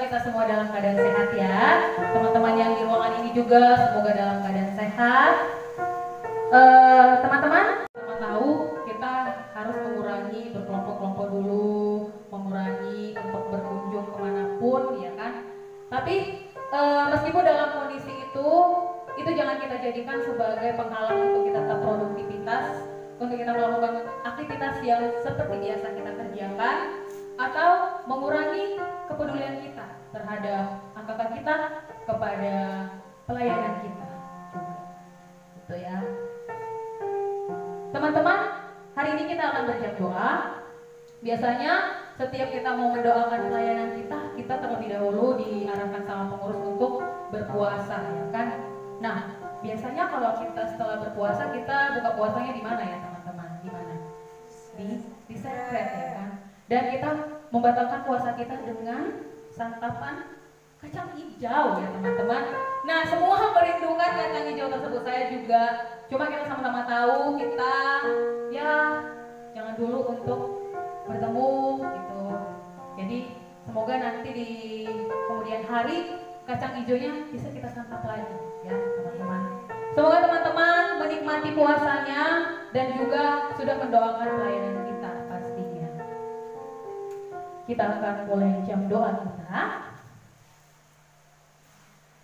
kita semua dalam keadaan sehat ya. Teman-teman yang di ruangan ini juga semoga dalam keadaan sehat. Teman-teman, tahu kita harus mengurangi berkelompok-kelompok dulu, mengurangi untuk berkunjung kemanapun, ya kan? Tapi meskipun dalam kondisi itu jangan kita jadikan sebagai penghalang untuk kita tetap produktivitas, untuk kita melakukan aktivitas yang seperti biasa kita kerjakan, atau mengurangi kepedulian kita terhadap angkatan kita kepada pelayanan kita juga, gitu ya. Teman-teman, hari ini kita akan berjam doa. Biasanya setiap kita mau mendoakan pelayanan kita terlebih dahulu diarahkan sama pengurus untuk berpuasa, ya kan? Nah, biasanya kalau kita setelah berpuasa, kita buka puasanya di mana ya teman-teman? Di mana? Di secret, ya kan? Dan kita membatalkan puasa kita dengan santapan kacang hijau ya teman-teman. Nah, semua merindukan kacang hijau tersebut, saya juga. Cuma kita sama-sama tahu kita ya jangan dulu untuk bertemu gitu. Jadi semoga nanti di kemudian hari kacang hijaunya bisa kita santap lagi ya teman-teman. Semoga teman-teman menikmati puasanya dan juga sudah mendoakan pelayanan kita pastinya. Kita akan mulai jam doa kita.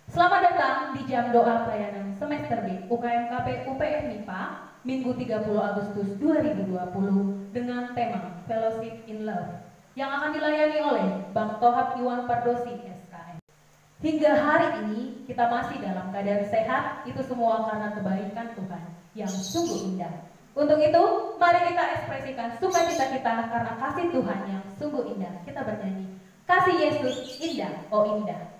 Selamat datang di jam doa pelayanan semester B UKMKP UPM MIPA Minggu 30 Agustus 2020 dengan tema Fellowship in Love yang akan dilayani oleh Bang Tohab Iwan Pardosi SKM. Hingga hari ini kita masih dalam keadaan sehat, itu semua karena kebaikan Tuhan yang sungguh indah. Untuk itu, mari kita ekspresikan sukacita kita karena kasih Tuhan yang sungguh indah. Kita bernyanyi, kasih Yesus indah, oh indah.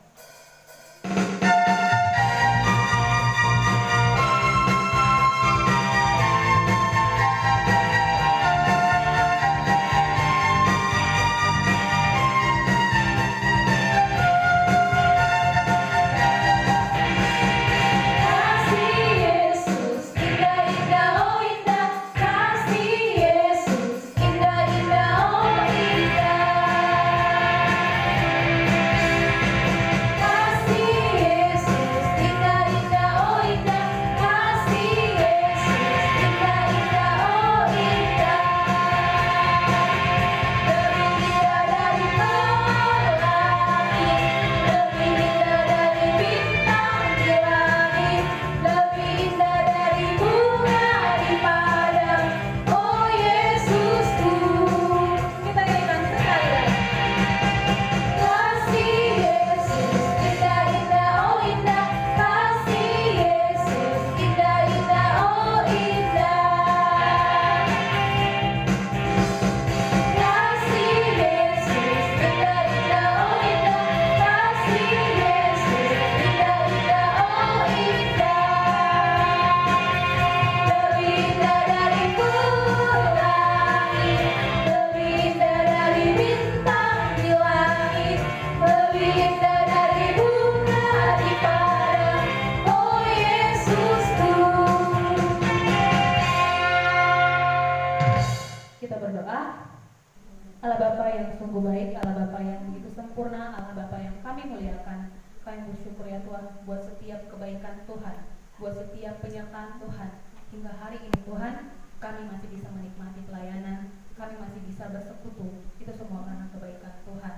Allah Bapa yang sungguh baik, Allah Bapa yang begitu sempurna, Allah Bapa yang kami muliakan. Kami bersyukur ya Tuhan buat setiap kebaikan Tuhan, buat setiap penyertaan Tuhan. Hingga hari ini Tuhan, kami masih bisa menikmati pelayanan, kami masih bisa bersekutu. Itu semua karena kebaikan Tuhan.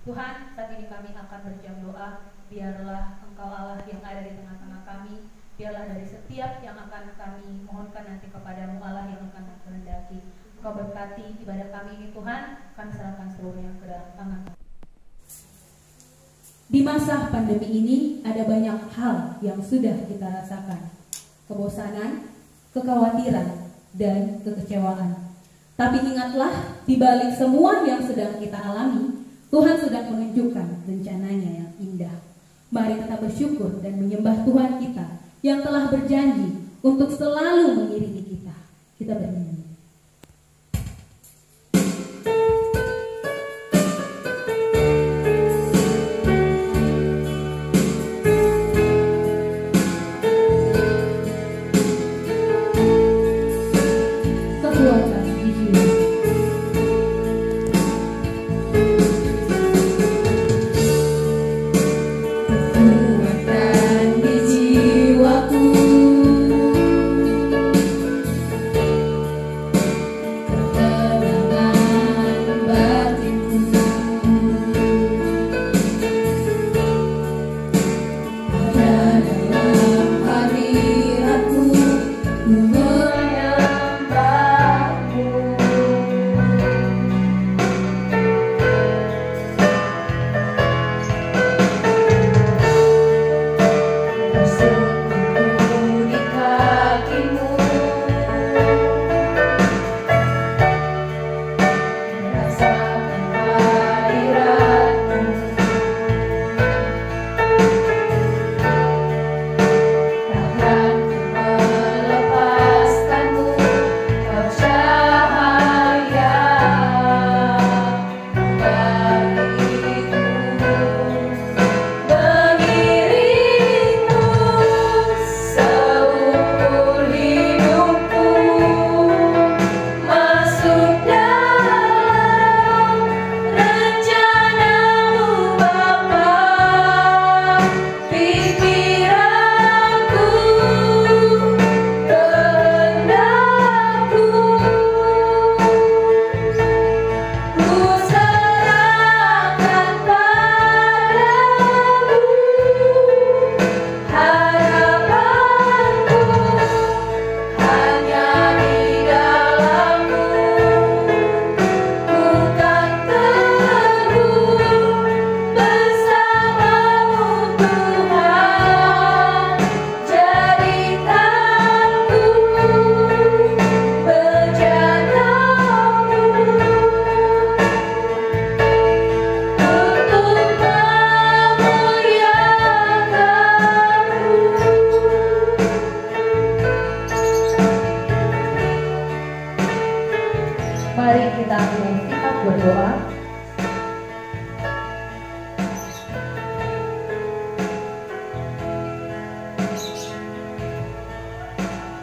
Tuhan, saat ini kami akan berjam doa. Biarlah Engkau Allah yang ada di tengah-tengah kami. Biarlah dari setiap yang akan kami mohonkan nanti kepadamu Allah yang akan menghendaki. Kau berkati ibadah kami ini Tuhan, kami serahkan seluruhnya ke dalam tangan. Di masa pandemi ini ada banyak hal yang sudah kita rasakan. Kebosanan, kekhawatiran, dan kekecewaan. Tapi ingatlah, di balik semua yang sedang kita alami, Tuhan sedang menunjukkan rencananya yang indah. Mari kita bersyukur dan menyembah Tuhan kita yang telah berjanji untuk selalu mengiringi kita. Kita bernyanyi.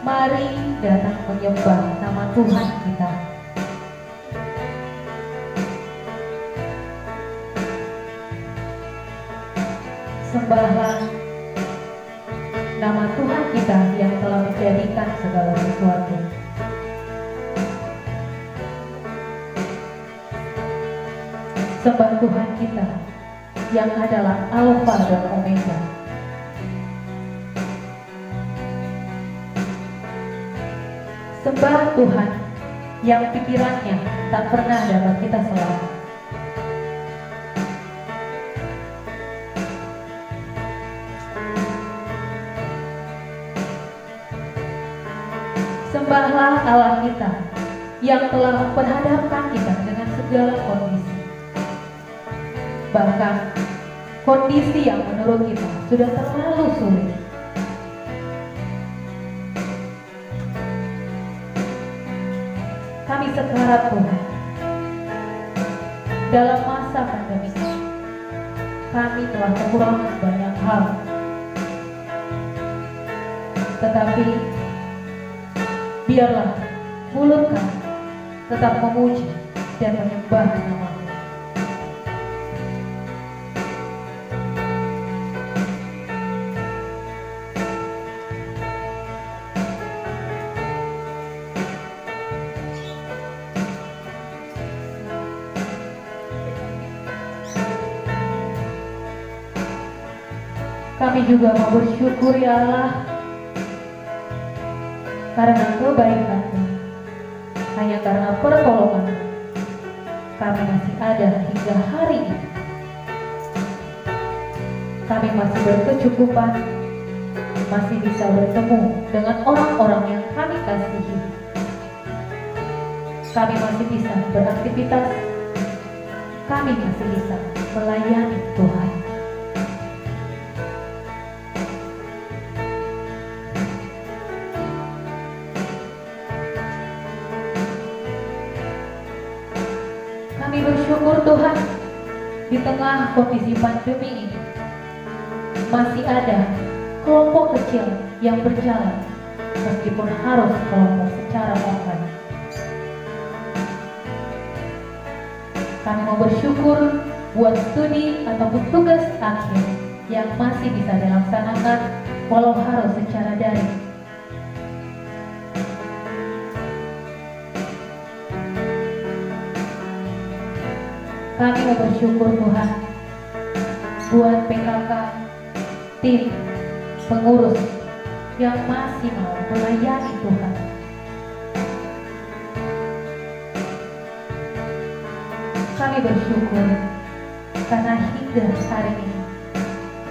Mari datang menyembah nama Tuhan kita. Sembahlah nama Tuhan kita yang telah menjadikan segala sesuatu. Sembah Tuhan kita yang adalah Alfa dan Omega. Sembah Tuhan yang pikirannya tak pernah dapat kita selamat. Sembahlah Allah kita yang telah memperhadapkan kita dengan segala kondisi. Bahkan kondisi yang menurut kita sudah terlalu sulit. Kami sekarat Tuhan, dalam masa pandemi ini, kami telah kekurangan banyak hal. Tetapi biarlah mulut kami tetap memuji dan menyembah nama-Mu. Kami juga mau bersyukur ya Allah, karena kebaikan-Mu, hanya karena pertolongan-Mu, kami masih ada hingga hari ini. Kami masih berkecukupan, masih bisa bertemu dengan orang-orang yang kami kasihi. Kami masih bisa beraktivitas, kami masih bisa melayani Tuhan. Kami bersyukur Tuhan, di tengah kondisi pandemi ini masih ada kelompok kecil yang berjalan meskipun harus kelompok secara online. Kami mau bersyukur buat studi ataupun tugas akhir yang masih bisa dilaksanakan walau harus secara daring. Kami mau bersyukur Tuhan buat PKK, tim pengurus yang masih mau melayani Tuhan. Kami bersyukur karena hingga hari ini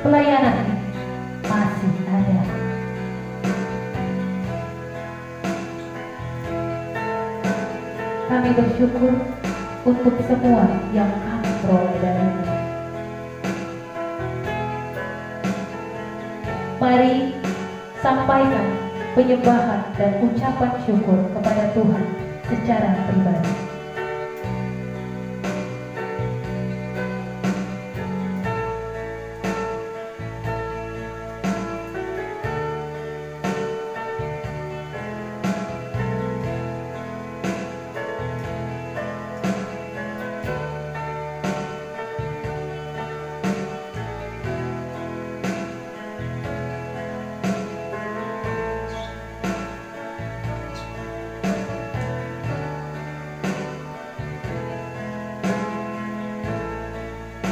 pelayanan ini masih ada. Kami bersyukur untuk semua yang kami peroleh darimu. Mari sampaikan penyembahan dan ucapan syukur kepada Tuhan secara pribadi.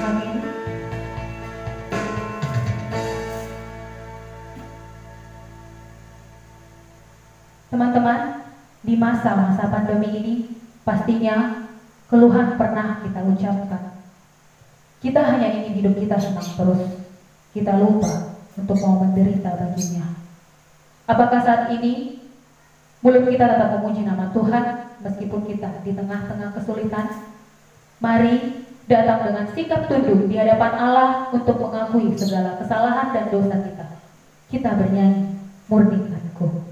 Amin. Teman-teman, di masa-masa pandemi ini pastinya keluhan pernah kita ucapkan. Kita hanya ingin hidup kita senang terus. Kita lupa untuk mau menderita baginya. Apakah saat ini mulut kita tetap memuji nama Tuhan meskipun kita di tengah-tengah kesulitan? Mari datang dengan sikap tunduk di hadapan Allah untuk mengakui segala kesalahan dan dosa kita. Kita bernyanyi, murnikanku.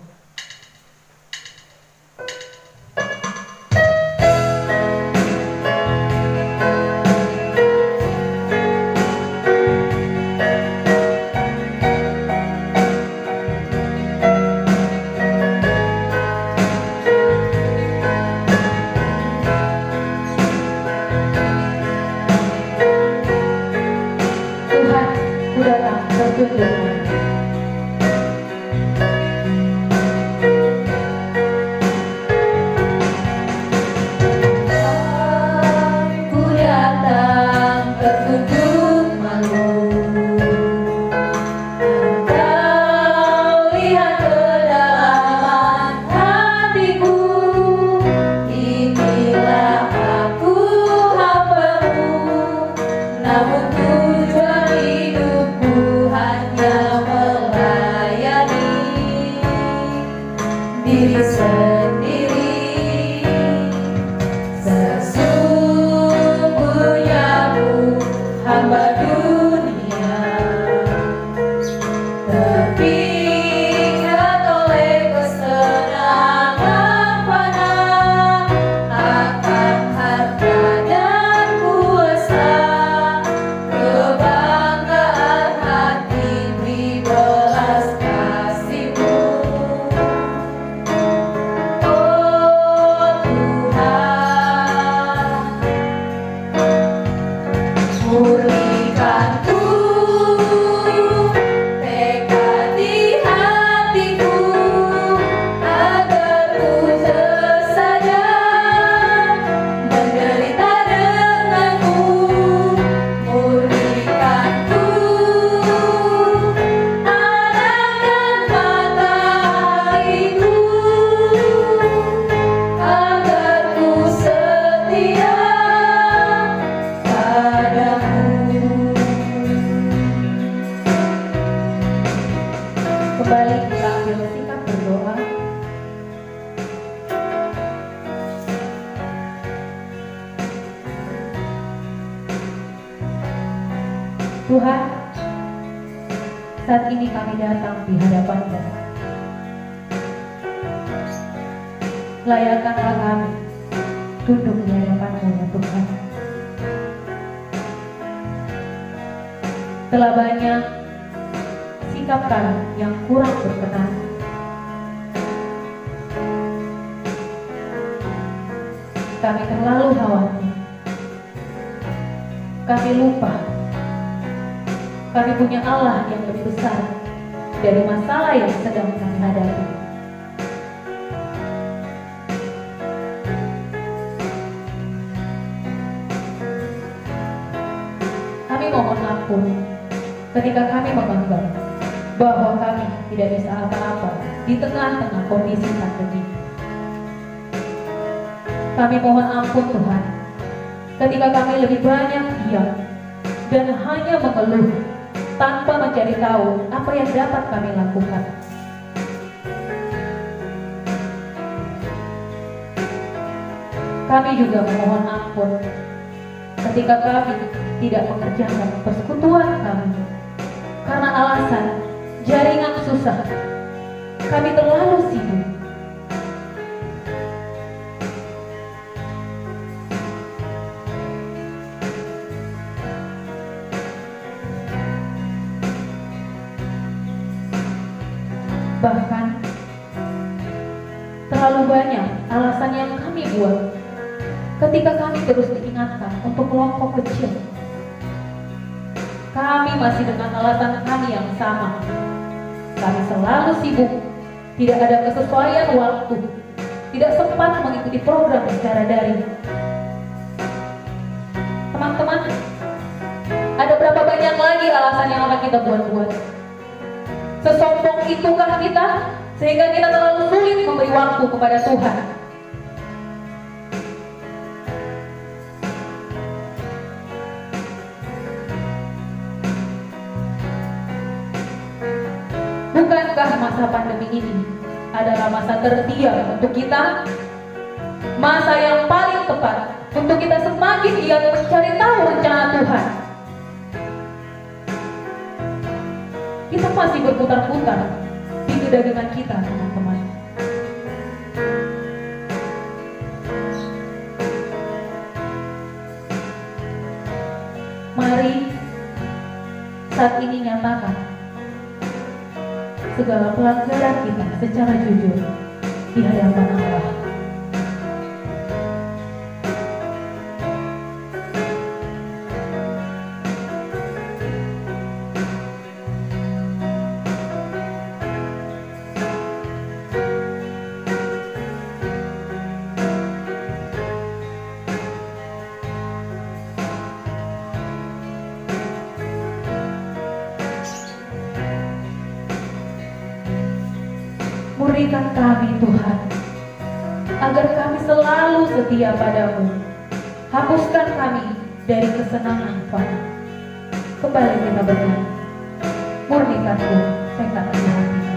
diri sendiri. Sesungguhnya aku hamba dunia, terpikat oleh kesenangan fana akan harta dan kuasa, kebanggaan hati beri belas kasih-Mu. Oh Tuhan, murnikanku tekad di hatiku, agar ku sesaja menderita denganmu. Murnikanku, arahkan mata hatiku, agar ku setia padamu. Kembali kita ambil sikap berdoa. Tuhan, saat ini kami datang di hadapan-Mu. Layakkanlah kami tunduk di hadapan-Mu ya Tuhan. Telah banyak sikap kami yang kurang berkenan. Kami terlalu khawatir. Kami lupa kami punya Allah yang lebih besar dari masalah yang sedang kami hadapi. Kami mohon ampun ketika kami menganggap bahwa kami tidak bisa apa-apa di tengah-tengah kondisi pandemi. Kami mohon ampun Tuhan ketika kami lebih banyak diam dan hanya mengeluh tanpa mencari tahu apa yang dapat kami lakukan. Kami juga memohon ampun ketika kami tidak mengerjakan persekutuan kami karena alasan jaringan susah. Kami terlalu sibuk. Bahkan terlalu banyak alasan yang kami buat ketika kami terus diingatkan untuk kelompok kecil. Kami masih dengan alasan kami yang sama. Kami selalu sibuk, tidak ada kesesuaian waktu, tidak sempat mengikuti program secara daring. Teman-teman, ada berapa banyak lagi alasan yang akan kita buat-buat? Sesombong itukah kita sehingga kita terlalu sulit memberi waktu kepada Tuhan? Bukankah masa pandemi ini adalah masa terdiam untuk kita? Masa yang paling tepat untuk kita semakin giat mencari tahu rencana Tuhan. Kita masih berputar-putar di kedagingan kita, teman-teman. Mari saat ini nyatakan segala pelanggaran kita secara jujur di hadapan Allah. Murnikan kami Tuhan, agar kami selalu setia padamu. Hapuskan kami dari kesenangan fana. Kembali kita bernyanyi. Murnikanku tekad di hatiku.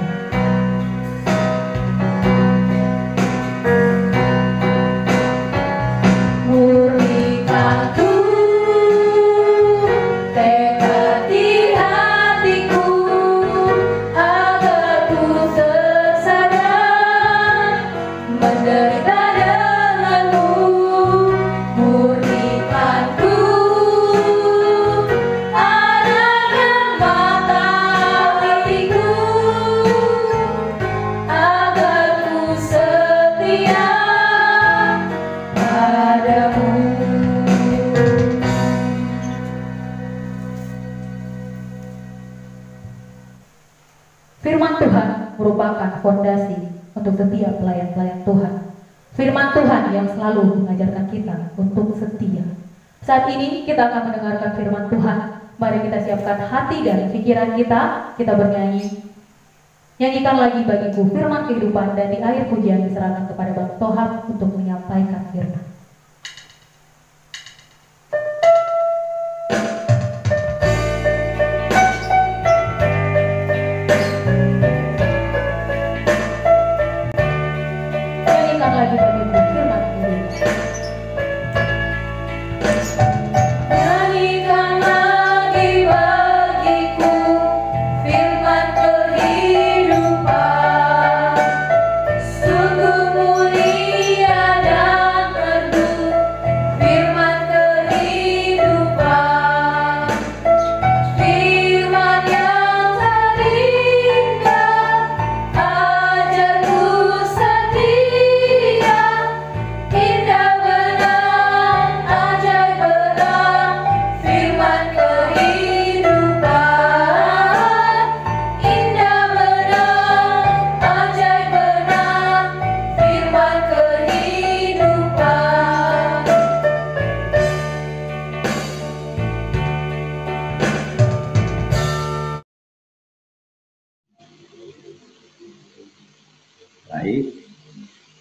merupakan fondasi untuk setiap pelayan-pelayan Tuhan. Firman Tuhan yang selalu mengajarkan kita untuk setia. Saat ini kita akan mendengarkan firman Tuhan. Mari kita siapkan hati dan pikiran kita. Kita bernyanyi. Nyanyikan lagi bagiku firman kehidupan, dan di akhir pujian diserahkan kepada Bang Tohab untuk menyampaikan firman. Nyanyikan lagi bagiku firman kehidupan. Nyanyikan lagi bagiku firman kehidupan. Sungguh mulia dan merdu firman kehidupan. Firman yang terindah, ajarku setia. Indah benar, ajaib benar, firman kehidupan. Indah benar, ajaib benar, firman kehidupan. Baik,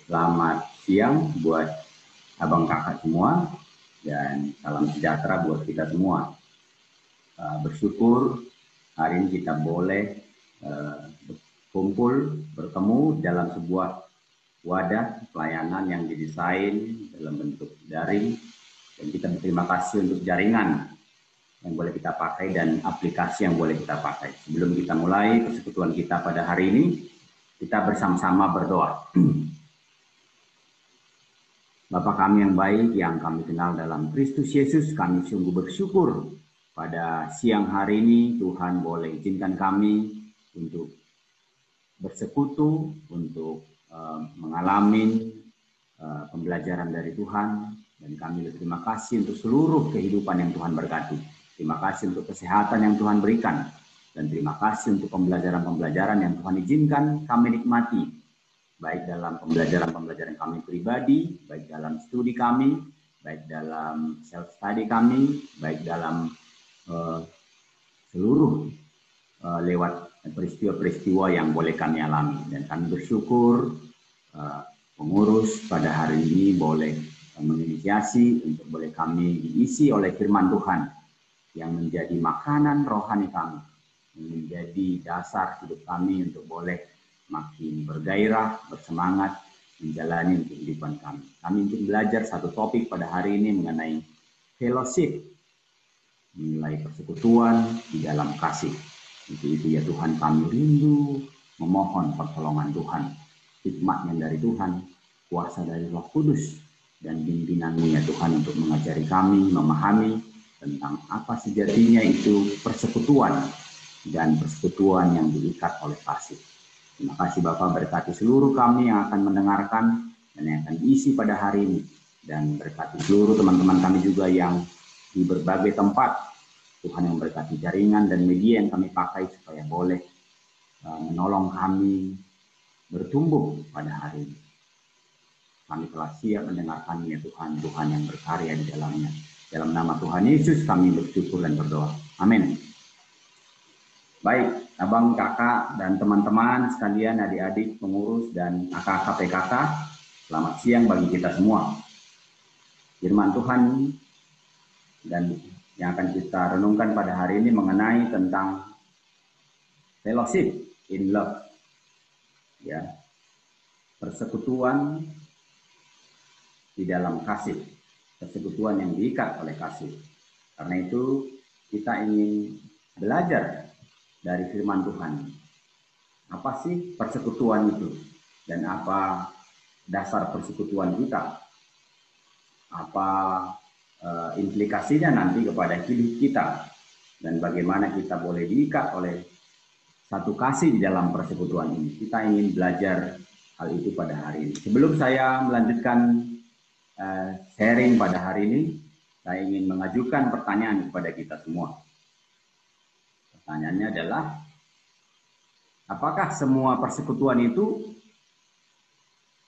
selamat siang buat abang kakak semua dan salam sejahtera buat kita semua. Bersyukur hari ini kita boleh kumpul bertemu dalam sebuah wadah pelayanan yang didesain dalam bentuk daring, dan kita berterima kasih untuk jaringan yang boleh kita pakai dan aplikasi yang boleh kita pakai. Sebelum kita mulai persekutuan kita pada hari ini, kita bersama-sama berdoa. Bapa kami yang baik, yang kami kenal dalam Kristus Yesus, kami sungguh bersyukur pada siang hari ini Tuhan boleh izinkan kami untuk bersekutu, untuk mengalami pembelajaran dari Tuhan, dan kami berterima kasih untuk seluruh kehidupan yang Tuhan berkati. Terima kasih untuk kesehatan yang Tuhan berikan, dan terima kasih untuk pembelajaran-pembelajaran yang Tuhan izinkan kami nikmati, baik dalam pembelajaran kami pribadi, baik dalam studi kami, baik dalam self-study kami, baik dalam seluruh lewat peristiwa-peristiwa yang boleh kami alami. Dan kami bersyukur pengurus pada hari ini boleh menginisiasi untuk boleh kami diisi oleh firman Tuhan yang menjadi makanan rohani kami, menjadi dasar hidup kami untuk boleh makin bergairah, bersemangat menjalani kehidupan kami. Kami ingin belajar satu topik pada hari ini mengenai fellowship, nilai persekutuan di dalam kasih. Itu ya Tuhan, kami rindu memohon pertolongan Tuhan, hikmat yang dari Tuhan, kuasa dari Roh Kudus, dan pimpinan-Mu ya Tuhan untuk mengajari kami memahami tentang apa sejatinya itu persekutuan, dan persekutuan yang diikat oleh kasih. Terima kasih Bapak, berkati seluruh kami yang akan mendengarkan dan yang akan diisi pada hari ini, dan berkati seluruh teman-teman kami juga yang di berbagai tempat. Tuhan yang berkati jaringan dan media yang kami pakai supaya boleh menolong kami bertumbuh pada hari ini. Kami telah siap mendengarkan ya Tuhan, Tuhan yang berkarya di dalamnya. Dalam nama Tuhan Yesus kami bersyukur dan berdoa. Amin. Baik, abang, kakak, dan teman-teman sekalian, adik-adik, pengurus, dan kakak PKK, selamat siang bagi kita semua. Firman Tuhan dan yang akan kita renungkan pada hari ini mengenai tentang fellowship in love, ya, persekutuan di dalam kasih, persekutuan yang diikat oleh kasih. Karena itu kita ingin belajar dari firman Tuhan. Apa sih persekutuan itu? Dan apa dasar persekutuan kita? Apa implikasinya nanti kepada hidup kita? Dan bagaimana kita boleh diikat oleh satu kasih di dalam persekutuan ini? Kita ingin belajar hal itu pada hari ini. Sebelum saya melanjutkan sharing pada hari ini, saya ingin mengajukan pertanyaan kepada kita semua. Pertanyaannya adalah, Apakah semua persekutuan itu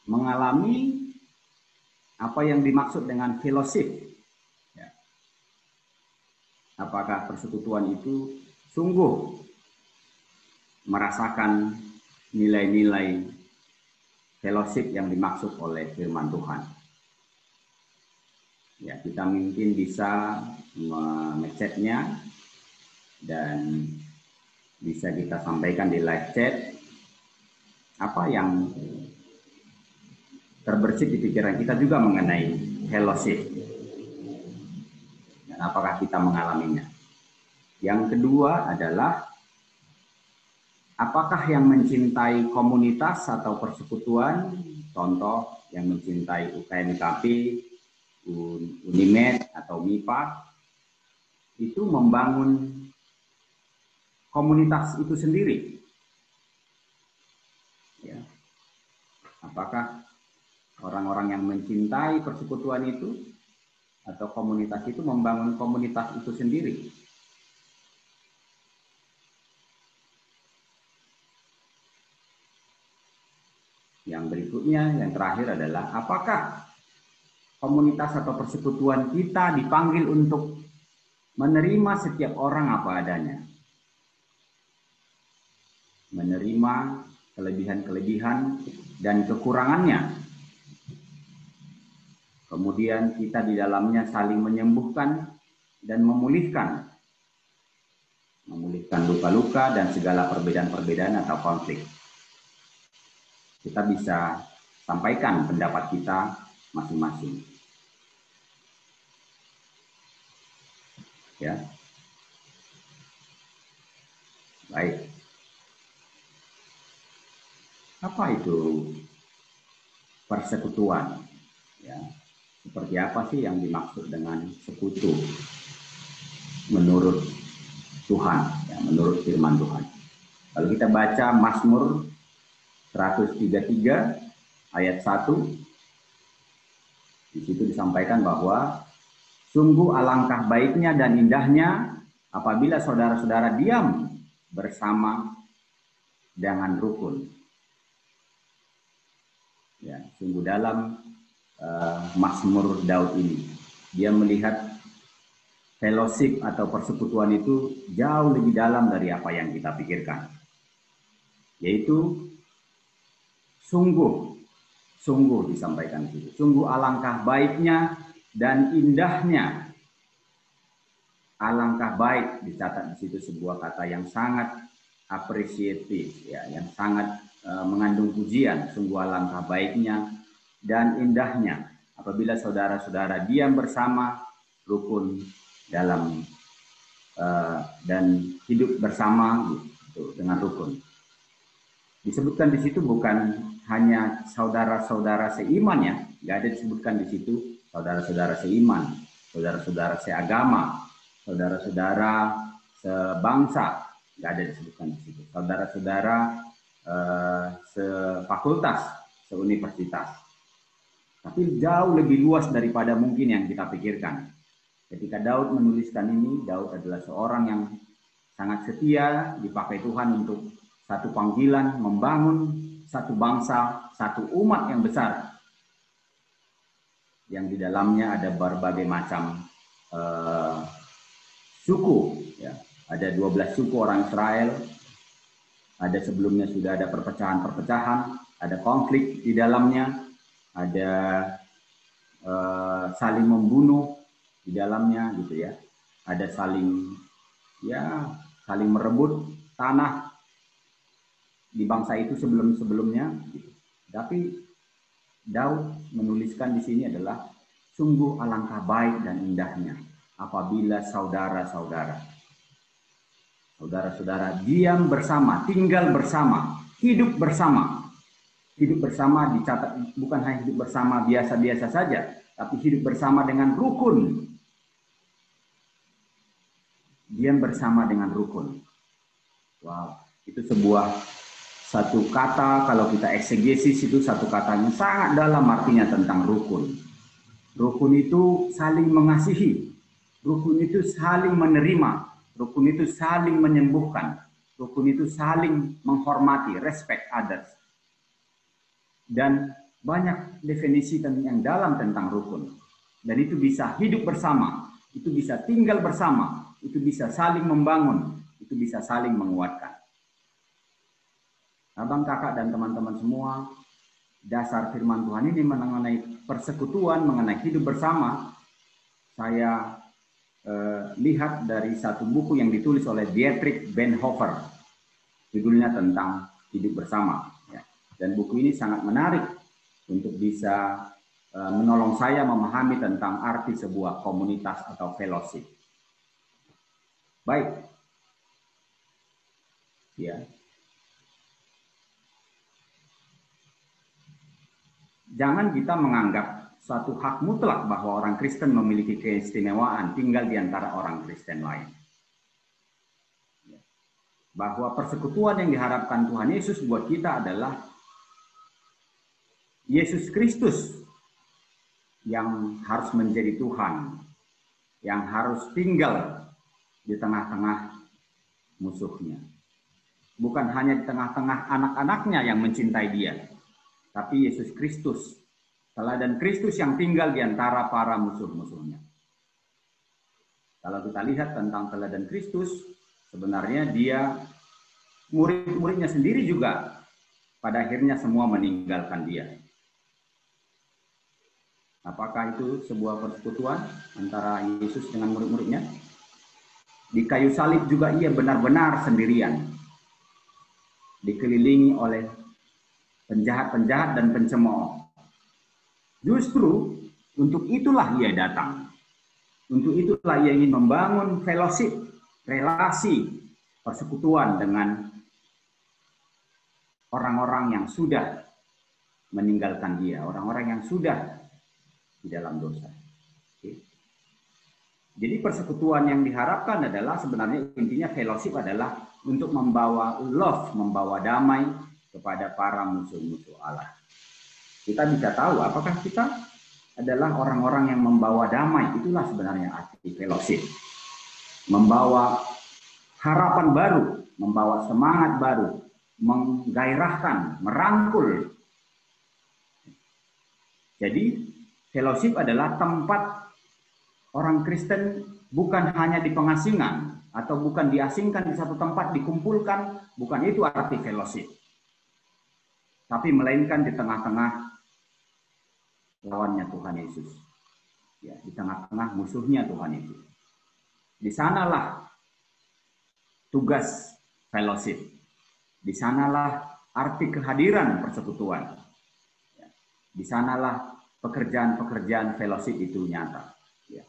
mengalami apa yang dimaksud dengan fellowship? Ya. Apakah persekutuan itu sungguh merasakan nilai-nilai fellowship yang dimaksud oleh firman Tuhan? Ya, kita mungkin bisa mengeceknya dan bisa kita sampaikan di live chat apa yang terbersit di pikiran kita juga mengenai fellowship dan apakah kita mengalaminya. Yang kedua adalah apakah yang mencintai komunitas atau persekutuan, contoh yang mencintai UKMKP, Unimed atau MIPA, itu membangun komunitas itu sendiri. Ya. Apakah orang-orang yang mencintai persekutuan itu atau komunitas itu membangun komunitas itu sendiri? Yang berikutnya, yang terakhir adalah apakah komunitas atau persekutuan kita dipanggil untuk menerima setiap orang apa adanya, menerima kelebihan-kelebihan dan kekurangannya. Kemudian kita di dalamnya saling menyembuhkan dan memulihkan luka-luka dan segala perbedaan-perbedaan atau konflik. Kita bisa sampaikan pendapat kita masing-masing. Ya. Baik. Apa itu persekutuan? Ya. Seperti apa sih yang dimaksud dengan sekutu menurut Tuhan, ya, menurut firman Tuhan? Kalau kita baca Mazmur 133 ayat 1, di situ disampaikan bahwa sungguh alangkah baiknya dan indahnya apabila saudara-saudara diam bersama dengan rukun. Ya, sungguh dalam Mazmur Daud ini, dia melihat fellowship atau persekutuan itu jauh lebih dalam dari apa yang kita pikirkan. Yaitu sungguh disampaikan itu. Sungguh alangkah baiknya dan indahnya. Alangkah baik dicatat di situ sebuah kata yang sangat apresiatif, ya, yang sangat mengandung pujian. Sungguh alangkah baiknya dan indahnya apabila saudara-saudara diam bersama rukun dalam dan hidup bersama gitu, dengan rukun. Disebutkan di situ bukan hanya saudara-saudara seiman, ya, nggak ada disebutkan di situ saudara-saudara seiman, saudara-saudara seagama, saudara-saudara sebangsa, nggak ada disebutkan di situ. Saudara-saudara sefakultas, seuniversitas. Tapi jauh lebih luas daripada mungkin yang kita pikirkan. Ketika Daud menuliskan ini, Daud adalah seorang yang sangat setia, dipakai Tuhan untuk satu panggilan membangun satu bangsa, satu umat yang besar, yang di dalamnya ada berbagai macam suku. Ya. Ada 12 suku orang Israel. Ada sebelumnya sudah ada perpecahan-perpecahan, ada konflik di dalamnya, ada saling membunuh di dalamnya, gitu ya. Ada saling merebut tanah di bangsa itu sebelum-sebelumnya. Gitu. Tapi Daud menuliskan di sini adalah sungguh alangkah baik dan indahnya apabila saudara-saudara diam bersama, tinggal bersama, hidup bersama. Hidup bersama dicatat bukan hanya hidup bersama biasa-biasa saja, tapi hidup bersama dengan rukun. Diam bersama dengan rukun. Wow, itu satu kata, kalau kita eksegesis itu satu katanya sangat dalam artinya tentang rukun. Rukun itu saling mengasihi, rukun itu saling menerima, rukun itu saling menyembuhkan, Rukun itu saling menghormati, respect others. Dan banyak definisi yang dalam tentang rukun. Dan itu bisa hidup bersama, itu bisa tinggal bersama, itu bisa saling membangun, itu bisa saling menguatkan. Abang, kakak, dan teman-teman semua, dasar firman Tuhan ini mengenai persekutuan, mengenai hidup bersama, saya lihat dari satu buku yang ditulis oleh Dietrich Bonhoeffer, judulnya tentang hidup bersama. Ya. Dan buku ini sangat menarik untuk bisa menolong saya memahami tentang arti sebuah komunitas atau fellowship. Baik, ya. Jangan kita menganggap suatu hak mutlak bahwa orang Kristen memiliki keistimewaan tinggal di antara orang Kristen lain. Bahwa persekutuan yang diharapkan Tuhan Yesus buat kita adalah Yesus Kristus yang harus menjadi Tuhan, yang harus tinggal di tengah-tengah musuhnya. Bukan hanya di tengah-tengah anak-anaknya yang mencintai dia, tapi Yesus Kristus, teladan Kristus yang tinggal di antara para musuh-musuhnya. Kalau kita lihat tentang teladan Kristus, sebenarnya dia, murid-muridnya sendiri juga pada akhirnya semua meninggalkan dia. Apakah itu sebuah persekutuan antara Yesus dengan murid-muridnya? Di kayu salib juga ia benar-benar sendirian, dikelilingi oleh penjahat-penjahat dan pencemooh. Justru untuk itulah ia datang. Untuk itulah ia ingin membangun fellowship, relasi, persekutuan dengan orang-orang yang sudah meninggalkan dia, orang-orang yang sudah di dalam dosa. Oke. Jadi persekutuan yang diharapkan adalah sebenarnya intinya fellowship adalah untuk membawa love, membawa damai kepada para musuh-musuh Allah. Kita bisa tahu apakah kita adalah orang-orang yang membawa damai. Itulah sebenarnya arti fellowship. Membawa harapan baru, membawa semangat baru, menggairahkan, merangkul. Jadi fellowship adalah tempat orang Kristen bukan hanya di pengasingan atau bukan diasingkan di satu tempat dikumpulkan, bukan itu arti fellowship. Tapi melainkan di tengah-tengah lawannya Tuhan Yesus. Ya, di tengah-tengah musuhnya Tuhan Yesus. Di sanalah tugas fellowship. Di sanalah arti kehadiran persekutuan. Ya, di sanalah pekerjaan-pekerjaan fellowship itu nyata. Ya.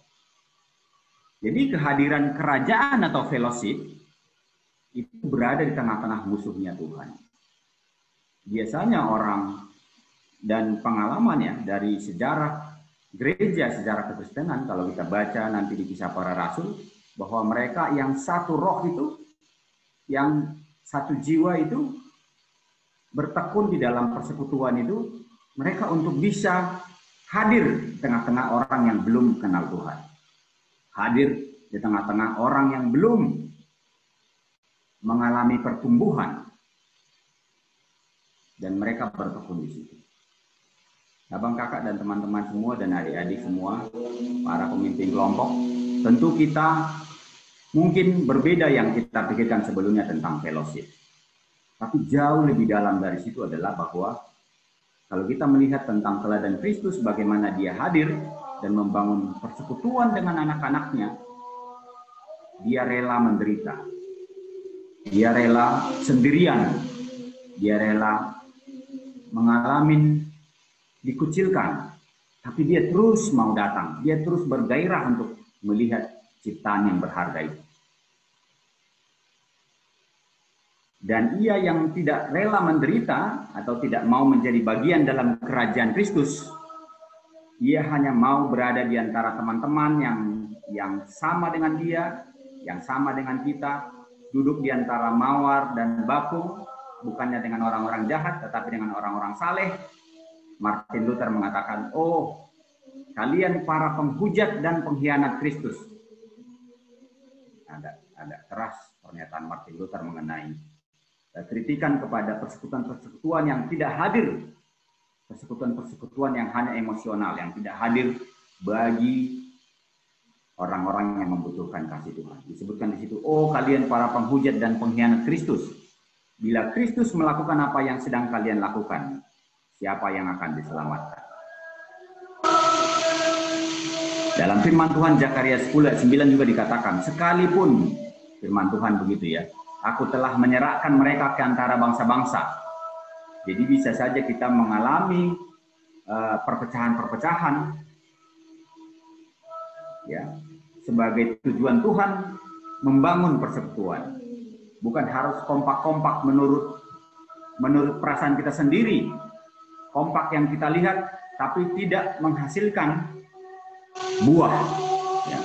Jadi kehadiran kerajaan atau fellowship itu berada di tengah-tengah musuhnya Tuhan. Biasanya orang dan pengalamannya dari sejarah gereja, sejarah kekristenan, kalau kita baca nanti di Kisah Para Rasul, bahwa mereka yang satu roh itu, yang satu jiwa itu, bertekun di dalam persekutuan itu, mereka untuk bisa hadir di tengah-tengah orang yang belum kenal Tuhan. Hadir di tengah-tengah orang yang belum mengalami pertumbuhan. Dan mereka bertekun di situ. Abang, kakak, dan teman-teman semua, dan adik-adik semua, para pemimpin kelompok, tentu kita mungkin berbeda yang kita pikirkan sebelumnya tentang fellowship. Tapi jauh lebih dalam dari situ adalah bahwa kalau kita melihat tentang teladan Kristus, bagaimana dia hadir dan membangun persekutuan dengan anak-anaknya, dia rela menderita. Dia rela sendirian. Dia rela mengalami dikucilkan, tapi dia terus mau datang, dia terus bergairah untuk melihat ciptaan yang berharga itu. Dan ia yang tidak rela menderita atau tidak mau menjadi bagian dalam kerajaan Kristus, ia hanya mau berada di antara teman-teman yang sama dengan dia, yang sama dengan kita, duduk di antara mawar dan bakung, bukannya dengan orang-orang jahat, tetapi dengan orang-orang saleh. Martin Luther mengatakan, oh, kalian para penghujat dan pengkhianat Kristus. Agak keras pernyataan Martin Luther mengenai kritikan kepada persekutuan-persekutuan yang tidak hadir, persekutuan-persekutuan yang hanya emosional, yang tidak hadir bagi orang-orang yang membutuhkan kasih Tuhan. Disebutkan di situ, oh kalian para penghujat dan pengkhianat Kristus, bila Kristus melakukan apa yang sedang kalian lakukan, siapa yang akan diselamatkan? Dalam firman Tuhan Zakaria 10:9 juga dikatakan, sekalipun firman Tuhan begitu ya, aku telah menyerahkan mereka ke antara bangsa-bangsa. Jadi bisa saja kita mengalami perpecahan-perpecahan ya, sebagai tujuan Tuhan membangun persekutuan. Bukan harus kompak-kompak menurut perasaan kita sendiri. Kompak yang kita lihat tapi tidak menghasilkan buah. Ya.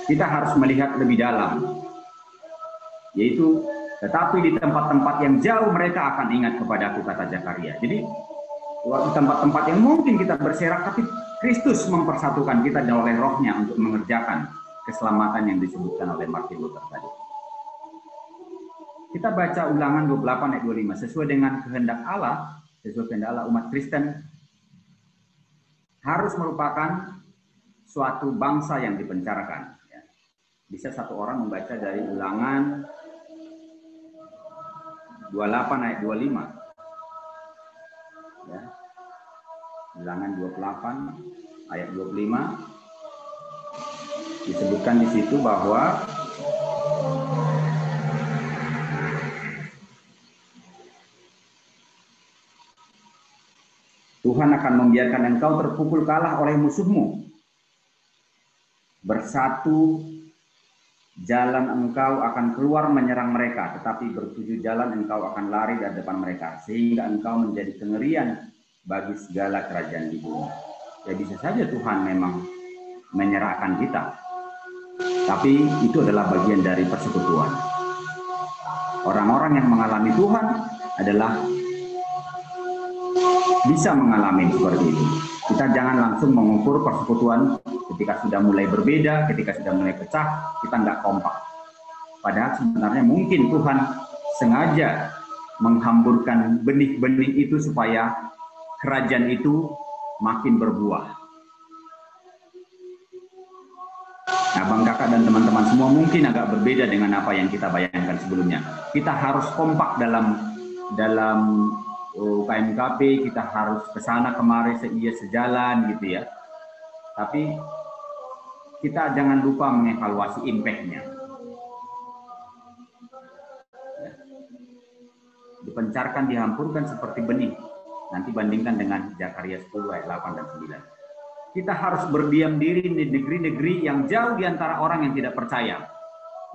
Kita harus melihat lebih dalam. Yaitu, tetapi di tempat-tempat yang jauh mereka akan ingat kepadaku, kata Zakaria. Jadi, di tempat-tempat yang mungkin kita berserak, tapi Kristus mempersatukan kita oleh rohnya untuk mengerjakan keselamatan yang disebutkan oleh Martin Luther tadi. Kita baca Ulangan 28 ayat 25. Sesuai dengan kehendak Allah, umat Kristen harus merupakan suatu bangsa yang dipenjarakan. Ya. Bisa satu orang membaca dari Ulangan 28 ayat 25. Ya. Ulangan 28 ayat 25 disebutkan di situ bahwa Tuhan akan membiarkan engkau terpukul kalah oleh musuhmu. Bersatu jalan engkau akan keluar menyerang mereka, tetapi bertujuh jalan engkau akan lari dari depan mereka, sehingga engkau menjadi kengerian bagi segala kerajaan di bumi. Ya bisa saja Tuhan memang menyerahkan kita, tapi itu adalah bagian dari persekutuan. Orang-orang yang mengalami Tuhan adalah bisa mengalami seperti itu. Kita jangan langsung mengukur persekutuan ketika sudah mulai berbeda, ketika sudah mulai pecah, kita nggak kompak. Padahal sebenarnya mungkin Tuhan sengaja menghamburkan benih-benih itu supaya kerajaan itu makin berbuah. Nah, Bang Kakak dan teman-teman semua mungkin agak berbeda dengan apa yang kita bayangkan sebelumnya. Kita harus kompak dalam KMKP, kita harus ke sana kemari sejalan gitu ya. Tapi kita jangan lupa mengevaluasi impact-nya. Ya. Dipencarkan, dihampurkan seperti benih. Nanti bandingkan dengan Zakaria 10 ayat 8 dan 9. Kita harus berdiam diri di negeri-negeri yang jauh di antara orang yang tidak percaya.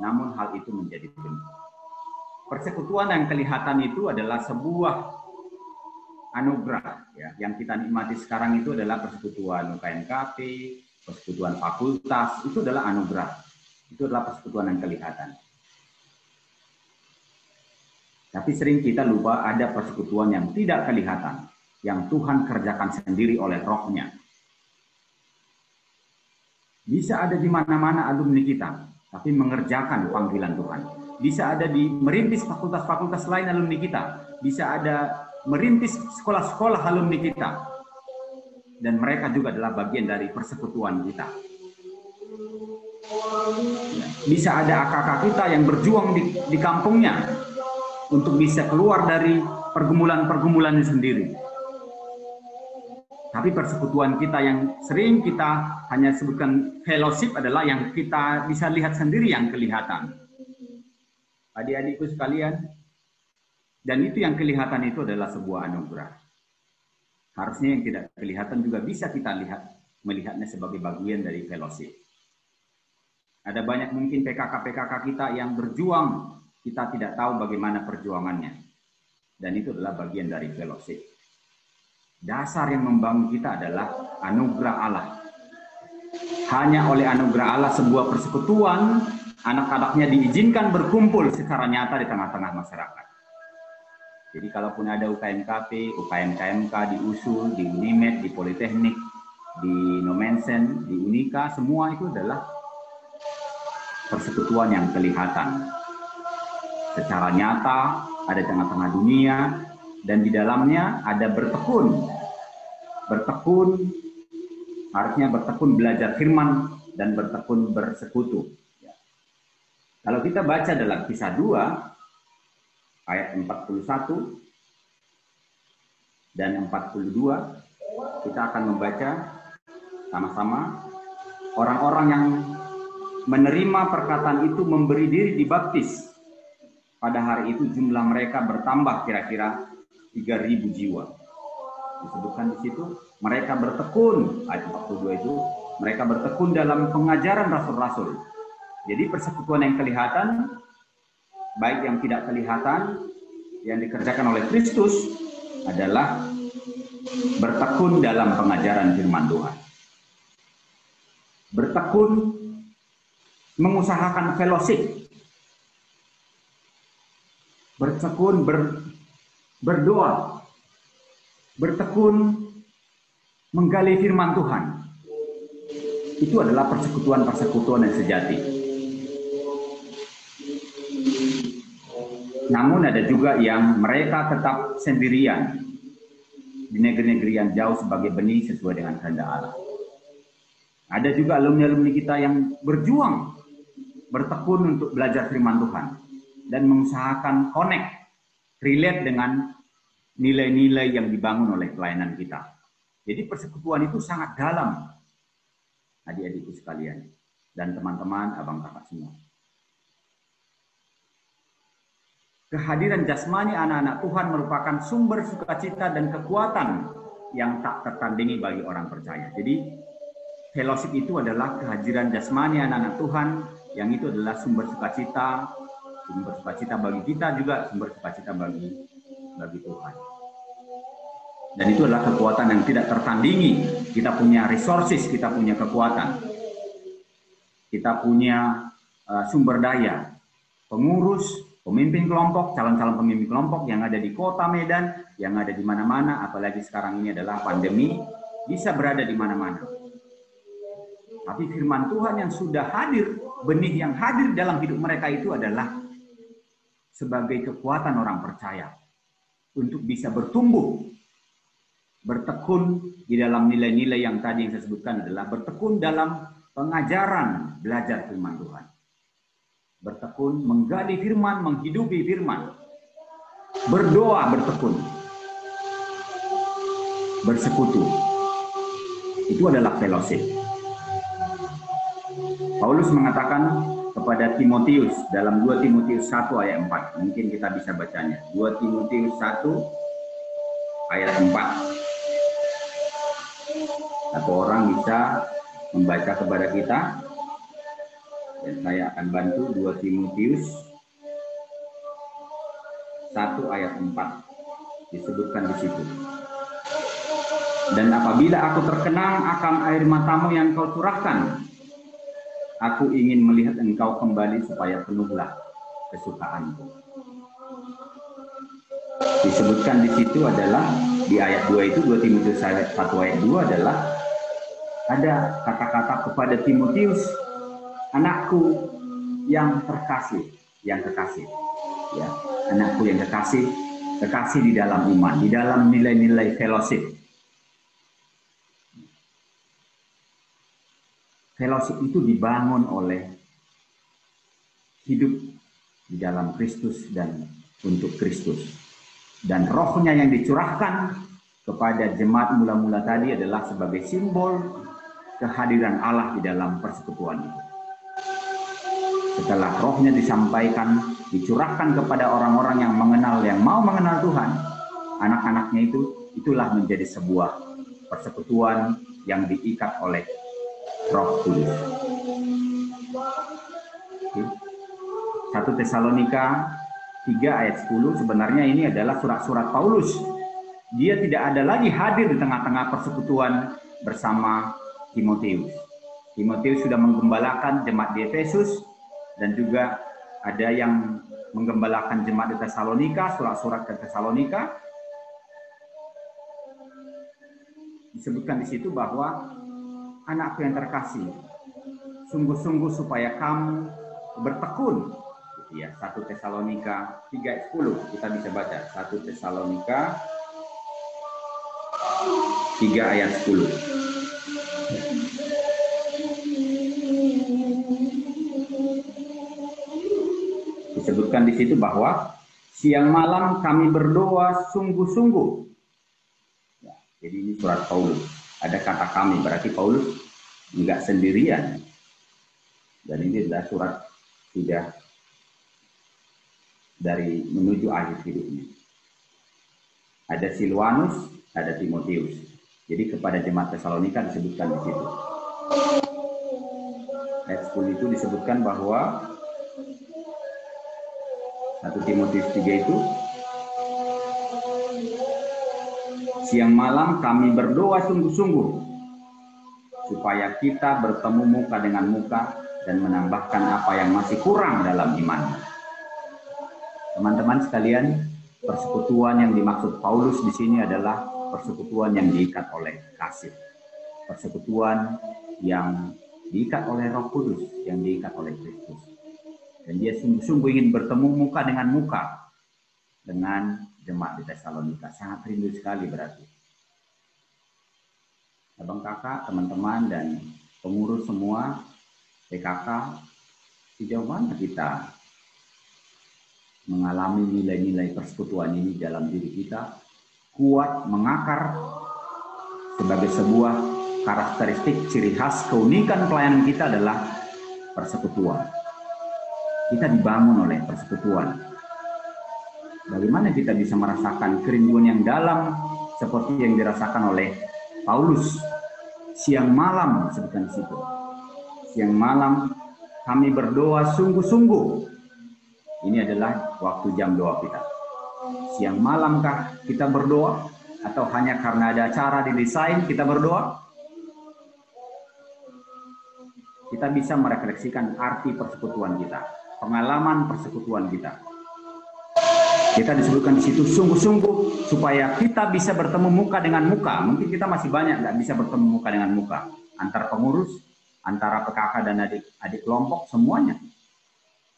Namun hal itu menjadi benih. Persekutuan yang kelihatan itu adalah sebuah anugerah ya, yang kita nikmati sekarang itu adalah persekutuan KMKP, persekutuan fakultas, itu adalah anugerah. Itu adalah persekutuan yang kelihatan. Tapi sering kita lupa ada persekutuan yang tidak kelihatan, yang Tuhan kerjakan sendiri oleh rohnya. Bisa ada di mana-mana alumni kita, tapi mengerjakan panggilan Tuhan. Bisa ada di merintis fakultas-fakultas lain alumni kita. Bisa ada merintis sekolah-sekolah alumni kita, dan mereka juga adalah bagian dari persekutuan kita. Bisa ada AKK kita yang berjuang di kampungnya untuk bisa keluar dari pergumulan-pergumulannya sendiri. Tapi persekutuan kita yang sering kita hanya sebutkan fellowship adalah yang kita bisa lihat sendiri, yang kelihatan. Adik-adikku sekalian, dan itu yang kelihatan itu adalah sebuah anugerah. Harusnya yang tidak kelihatan juga bisa kita melihatnya sebagai bagian dari fellowship. Ada banyak mungkin PKK-PKK kita yang berjuang, kita tidak tahu bagaimana perjuangannya. Dan itu adalah bagian dari fellowship. Dasar yang membangun kita adalah anugerah Allah. Hanya oleh anugerah Allah sebuah persekutuan, anak-anaknya diizinkan berkumpul secara nyata di tengah-tengah masyarakat. Jadi kalaupun ada UKMKP, UKM-KMK di USUL, di Unimed, di Politeknik, di Nomensen, di Unika, semua itu adalah persekutuan yang kelihatan. Secara nyata, ada di tengah-tengah dunia, dan di dalamnya ada bertekun. Bertekun, artinya bertekun belajar firman, dan bertekun bersekutu. Kalau kita baca dalam Kisah 2, ayat 41 dan 42, kita akan membaca sama-sama. Orang-orang yang menerima perkataan itu memberi diri dibaptis. Pada hari itu jumlah mereka bertambah kira-kira 3.000 jiwa. Disebutkan di situ, mereka bertekun, ayat 42 itu, mereka bertekun dalam pengajaran rasul-rasul. Jadi persekutuan yang kelihatan, baik yang tidak kelihatan, yang dikerjakan oleh Kristus adalah bertekun dalam pengajaran firman Tuhan. Bertekun, mengusahakan fellowship. Bertekun, berdoa. Bertekun, menggali firman Tuhan. Itu adalah persekutuan-persekutuan yang sejati. Namun ada juga yang mereka tetap sendirian di negeri-negeri yang jauh sebagai benih sesuai dengan kehendak Allah. Ada juga alumni-alumni kita yang berjuang, bertekun untuk belajar firman Tuhan dan mengusahakan connect, relate dengan nilai-nilai yang dibangun oleh pelayanan kita. Jadi persekutuan itu sangat dalam, adik-adikku sekalian, dan teman-teman, abang kakak semua. Kehadiran jasmani anak-anak Tuhan merupakan sumber sukacita dan kekuatan yang tak tertandingi bagi orang percaya. Jadi fellowship itu adalah kehadiran jasmani anak-anak Tuhan, yang itu adalah sumber sukacita bagi kita, juga sumber sukacita bagi Tuhan. Dan itu adalah kekuatan yang tidak tertandingi. Kita punya resources, kita punya kekuatan, kita punya sumber daya, pengurus, pemimpin kelompok, calon-calon pemimpin kelompok yang ada di kota Medan, yang ada di mana-mana, apalagi sekarang ini adalah pandemi, bisa berada di mana-mana. Tapi firman Tuhan yang sudah hadir, benih yang hadir dalam hidup mereka itu adalah sebagai kekuatan orang percaya untuk bisa bertumbuh, bertekun di dalam nilai-nilai yang tadi yang saya sebutkan, adalah bertekun dalam pengajaran belajar firman Tuhan. Bertekun, menggali firman, menghidupi firman. Berdoa, bertekun. Bersekutu. Itu adalah fellowship. Paulus mengatakan kepada Timotius dalam 2 Timotius 1 ayat 4. Mungkin kita bisa bacanya. 2 Timotius 1 ayat 4. Satu orang bisa membaca kepada kita. Dan saya akan bantu. 2 Timotius 1 ayat 4 disebutkan di situ. Dan apabila aku terkenang akan air matamu yang kau curahkan, aku ingin melihat engkau kembali supaya penuhlah kesukaanku. Disebutkan di situ adalah di ayat 2 itu, 2 Timotius 1 ayat 2 adalah ada kata-kata kepada Timotius, anakku yang terkasih, ya, anakku yang kekasih di dalam iman, di dalam nilai-nilai fellowship. Fellowship itu dibangun oleh hidup di dalam Kristus dan untuk Kristus. Dan rohnya yang dicurahkan kepada jemaat mula-mula tadi adalah sebagai simbol kehadiran Allah di dalam persekutuan itu. Setelah rohnya disampaikan, dicurahkan kepada orang-orang yang mau mengenal Tuhan, anak-anaknya itulah menjadi sebuah persekutuan yang diikat oleh Roh Kudus. 1 Tesalonika 3 ayat 10, sebenarnya ini adalah surat-surat Paulus. Dia tidak ada lagi hadir di tengah-tengah persekutuan bersama Timotius. Timotius sudah menggembalakan jemaat di Efesus, dan juga ada yang menggembalakan jemaat di Tesalonika, surat-surat ke Tesalonika. Disebutkan di situ bahwa anakku yang terkasih, sungguh-sungguh supaya kamu bertekun. Gitu ya. 1 Tesalonika 3:10 kita bisa baca. 1 Tesalonika 3:10. Disebutkan di situ bahwa siang malam kami berdoa sungguh-sungguh. Ya, jadi ini surat Paulus. Ada kata kami, berarti Paulus enggak sendirian. Dan ini adalah surat sudah dari menuju akhir hidupnya. Ada Silwanus, ada Timotius. Jadi kepada jemaat Tesalonika disebutkan di situ. Ayat 10 itu disebutkan bahwa 1 Timotius 3 itu, siang malam kami berdoa sungguh-sungguh supaya kita bertemu muka dengan muka dan menambahkan apa yang masih kurang dalam iman. Teman-teman sekalian, persekutuan yang dimaksud Paulus di sini adalah persekutuan yang diikat oleh kasih. Persekutuan yang diikat oleh Roh Kudus, yang diikat oleh Kristus. Dan dia sungguh-sungguh ingin bertemu muka dengan muka dengan jemaat di Tesalonika. Sangat rindu sekali berarti. Abang kakak, teman-teman, dan pengurus semua PKK, sejauh mana kita mengalami nilai-nilai persekutuan ini dalam diri kita, kuat, mengakar sebagai sebuah karakteristik ciri khas keunikan pelayanan kita adalah persekutuan. Kita dibangun oleh persekutuan. Bagaimana kita bisa merasakan kerinduan yang dalam seperti yang dirasakan oleh Paulus. Siang malam disebutkan di situ. Siang malam kami berdoa sungguh-sungguh. Ini adalah waktu jam doa kita. Siang malamkah kita berdoa? Atau hanya karena ada acara didesain kita berdoa? Kita bisa merefleksikan arti persekutuan kita. Pengalaman persekutuan kita. Kita disebutkan di situ sungguh-sungguh supaya kita bisa bertemu muka dengan muka. Mungkin kita masih banyak nggak bisa bertemu muka dengan muka. Antar pengurus, antara PKK dan adik kelompok, semuanya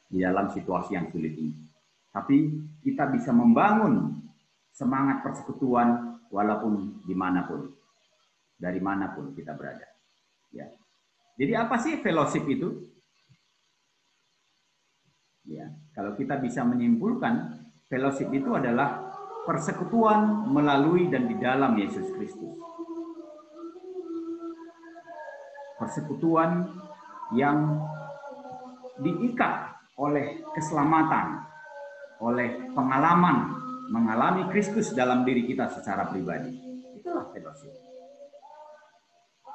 di dalam situasi yang sulit ini. Tapi kita bisa membangun semangat persekutuan walaupun dimanapun, dari manapun kita berada. Ya. Jadi apa sih fellowship itu? Ya, kalau kita bisa menyimpulkan, fellowship itu adalah persekutuan melalui dan di dalam Yesus Kristus. Persekutuan yang diikat oleh keselamatan, oleh pengalaman mengalami Kristus dalam diri kita secara pribadi. Itulah fellowship.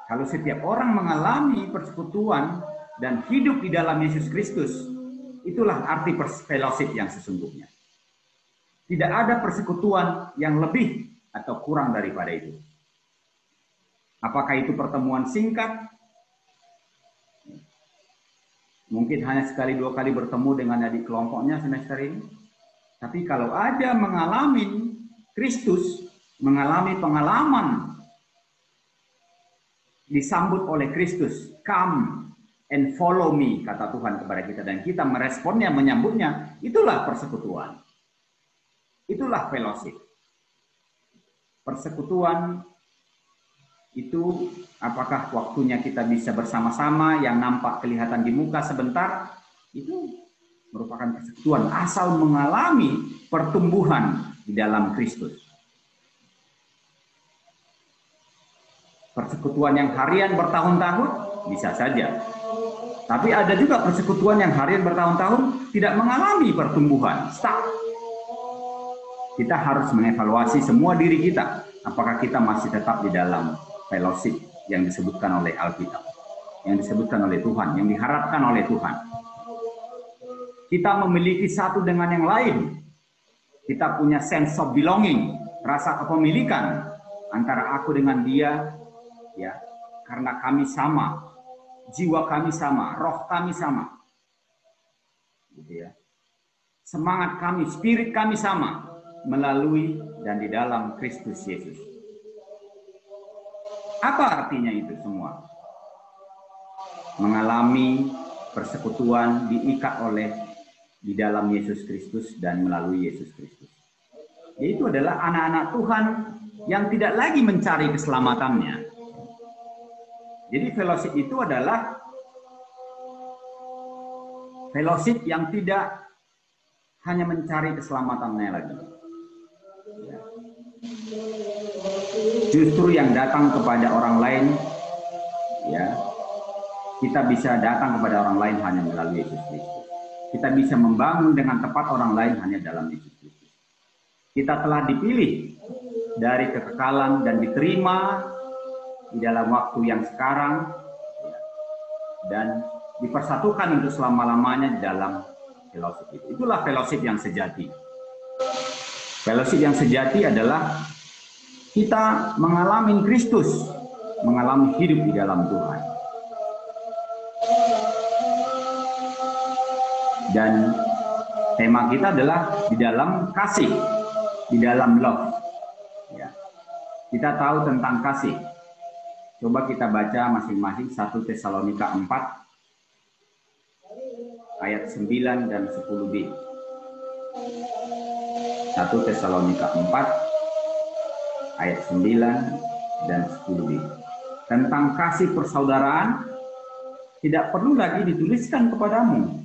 Kalau setiap orang mengalami persekutuan dan hidup di dalam Yesus Kristus, itulah arti fellowship yang sesungguhnya. Tidak ada persekutuan yang lebih atau kurang daripada itu. Apakah itu pertemuan singkat? Mungkin hanya sekali dua kali bertemu dengan adik kelompoknya semester ini. Tapi kalau ada mengalami Kristus, mengalami pengalaman disambut oleh Kristus, come and follow me, kata Tuhan kepada kita, dan kita meresponnya, menyambutnya, itulah persekutuan. Itulah fellowship. Persekutuan itu apakah waktunya kita bisa bersama-sama yang nampak kelihatan di muka sebentar, itu merupakan persekutuan asal mengalami pertumbuhan di dalam Kristus. Persekutuan yang harian bertahun-tahun bisa saja. Tapi ada juga persekutuan yang harian bertahun-tahun tidak mengalami pertumbuhan, stuck. Kita harus mengevaluasi semua diri kita. Apakah kita masih tetap di dalam fellowship yang disebutkan oleh Alkitab, yang disebutkan oleh Tuhan, yang diharapkan oleh Tuhan. Kita memiliki satu dengan yang lain. Kita punya sense of belonging, rasa kepemilikan antara aku dengan dia, ya, karena kami sama. Jiwa kami sama, roh kami sama, gitu ya. Semangat kami, spirit kami sama, melalui dan di dalam Kristus Yesus. Apa artinya itu semua? Mengalami persekutuan diikat oleh di dalam Yesus Kristus dan melalui Yesus Kristus. Yaitu adalah anak-anak Tuhan yang tidak lagi mencari keselamatannya. Jadi fellowship itu adalah fellowship yang tidak hanya mencari keselamatannya lagi. Justru yang datang kepada orang lain, ya, kita bisa datang kepada orang lain hanya melalui Yesus Kristus. Kita bisa membangun dengan tepat orang lain hanya dalam Yesus Kristus. Kita telah dipilih dari kekekalan dan diterima di dalam waktu yang sekarang, dan dipersatukan untuk selama-lamanya di dalam fellowship itu. Itulah fellowship yang sejati. Fellowship yang sejati adalah kita mengalami Kristus, mengalami hidup di dalam Tuhan. Dan tema kita adalah di dalam kasih, di dalam love. Ya. Kita tahu tentang kasih. Coba kita baca masing-masing 1 Tesalonika 4 ayat 9 dan 10b. 1 Tesalonika 4 ayat 9 dan 10b. Tentang kasih persaudaraan tidak perlu lagi dituliskan kepadamu,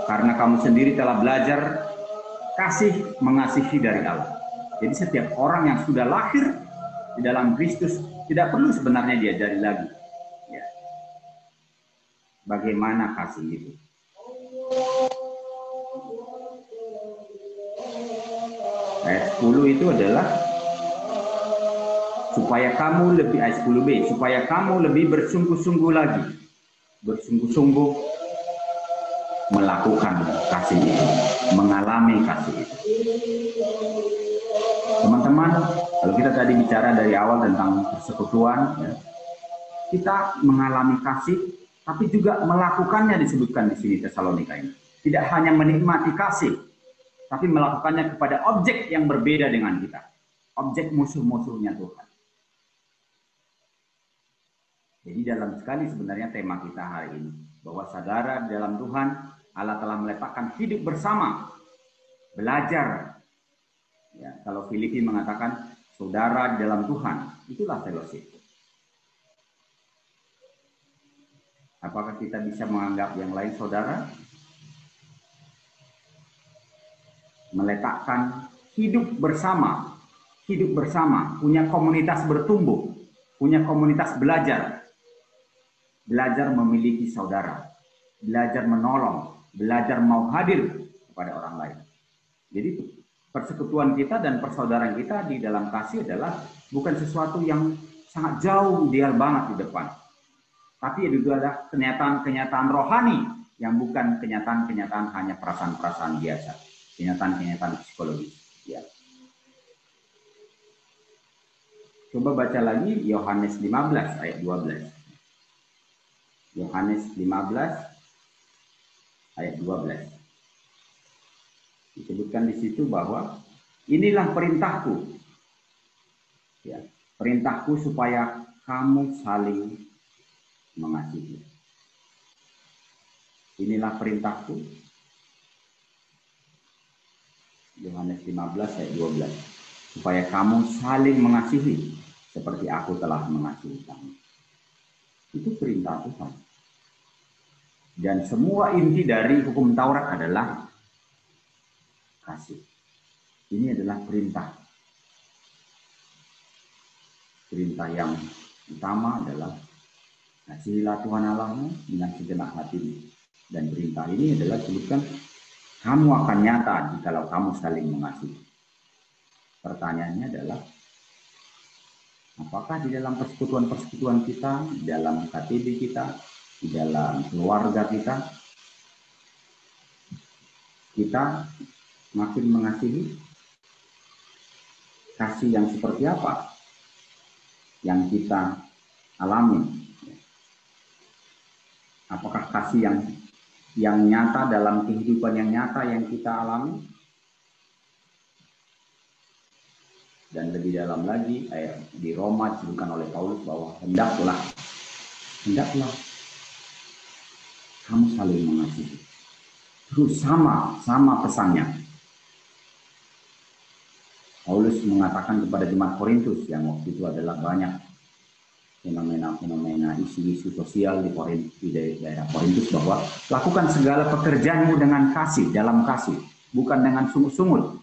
karena kamu sendiri telah belajar kasih mengasihi dari Allah. Jadi setiap orang yang sudah lahir di dalam Kristus tidak perlu sebenarnya diajari lagi, ya, bagaimana kasih itu. Ayat 10 itu adalah supaya kamu lebih, ayat 10b, supaya kamu lebih bersungguh-sungguh lagi, bersungguh-sungguh melakukan kasih itu, mengalami kasih itu. Teman-teman, kalau kita tadi bicara dari awal tentang persekutuan, ya, kita mengalami kasih, tapi juga melakukannya disebutkan di sini Tesalonika ini. Tidak hanya menikmati kasih, tapi melakukannya kepada objek yang berbeda dengan kita, objek musuh-musuhnya Tuhan. Jadi dalam sekali sebenarnya tema kita hari ini, bahwa saudara dalam Tuhan, Allah telah meletakkan hidup bersama, belajar. Ya, kalau Filipi mengatakan saudara di dalam Tuhan, itulah fellowship. Apakah kita bisa menganggap yang lain saudara? Meletakkan hidup bersama, punya komunitas bertumbuh, punya komunitas belajar, belajar memiliki saudara, belajar menolong, belajar mau hadir kepada orang lain. Jadi persekutuan kita dan persaudaraan kita di dalam kasih adalah bukan sesuatu yang sangat jauh ideal banget di depan. Tapi juga ada kenyataan-kenyataan rohani yang bukan kenyataan-kenyataan hanya perasaan-perasaan biasa. Kenyataan-kenyataan psikologis. Ya. Coba baca lagi Yohanes 15 ayat 12. Yohanes 15 ayat 12. Disebutkan di situ bahwa inilah perintahku. Ya, perintahku supaya kamu saling mengasihi. Inilah perintahku. Yohanes 15 ayat 12. Supaya kamu saling mengasihi seperti aku telah mengasihi kamu. Itu perintah Tuhan. Dan semua inti dari hukum Taurat adalah kasih. Ini adalah perintah. Perintah yang utama adalah kasihilah Tuhan Allahmu dengan segenap hatimu. Dan perintah ini adalah sebutkan kamu akan nyata jikalau kamu saling mengasihi. Pertanyaannya adalah apakah di dalam persekutuan-persekutuan kita, di dalam KTB kita, di dalam keluarga kita makin mengasihi? Kasih yang seperti apa yang kita alami? Apakah kasih yang nyata dalam kehidupan yang nyata yang kita alami? Dan lebih dalam lagi di Roma disebutkan oleh Paulus bahwa hendaklah kamu saling mengasihi. Terus sama pesannya. Paulus mengatakan kepada jemaat Korintus yang waktu itu adalah banyak fenomena isu-isu sosial di daerah Korintus bahwa lakukan segala pekerjaanmu dengan kasih, dalam kasih, bukan dengan sungut-sungut.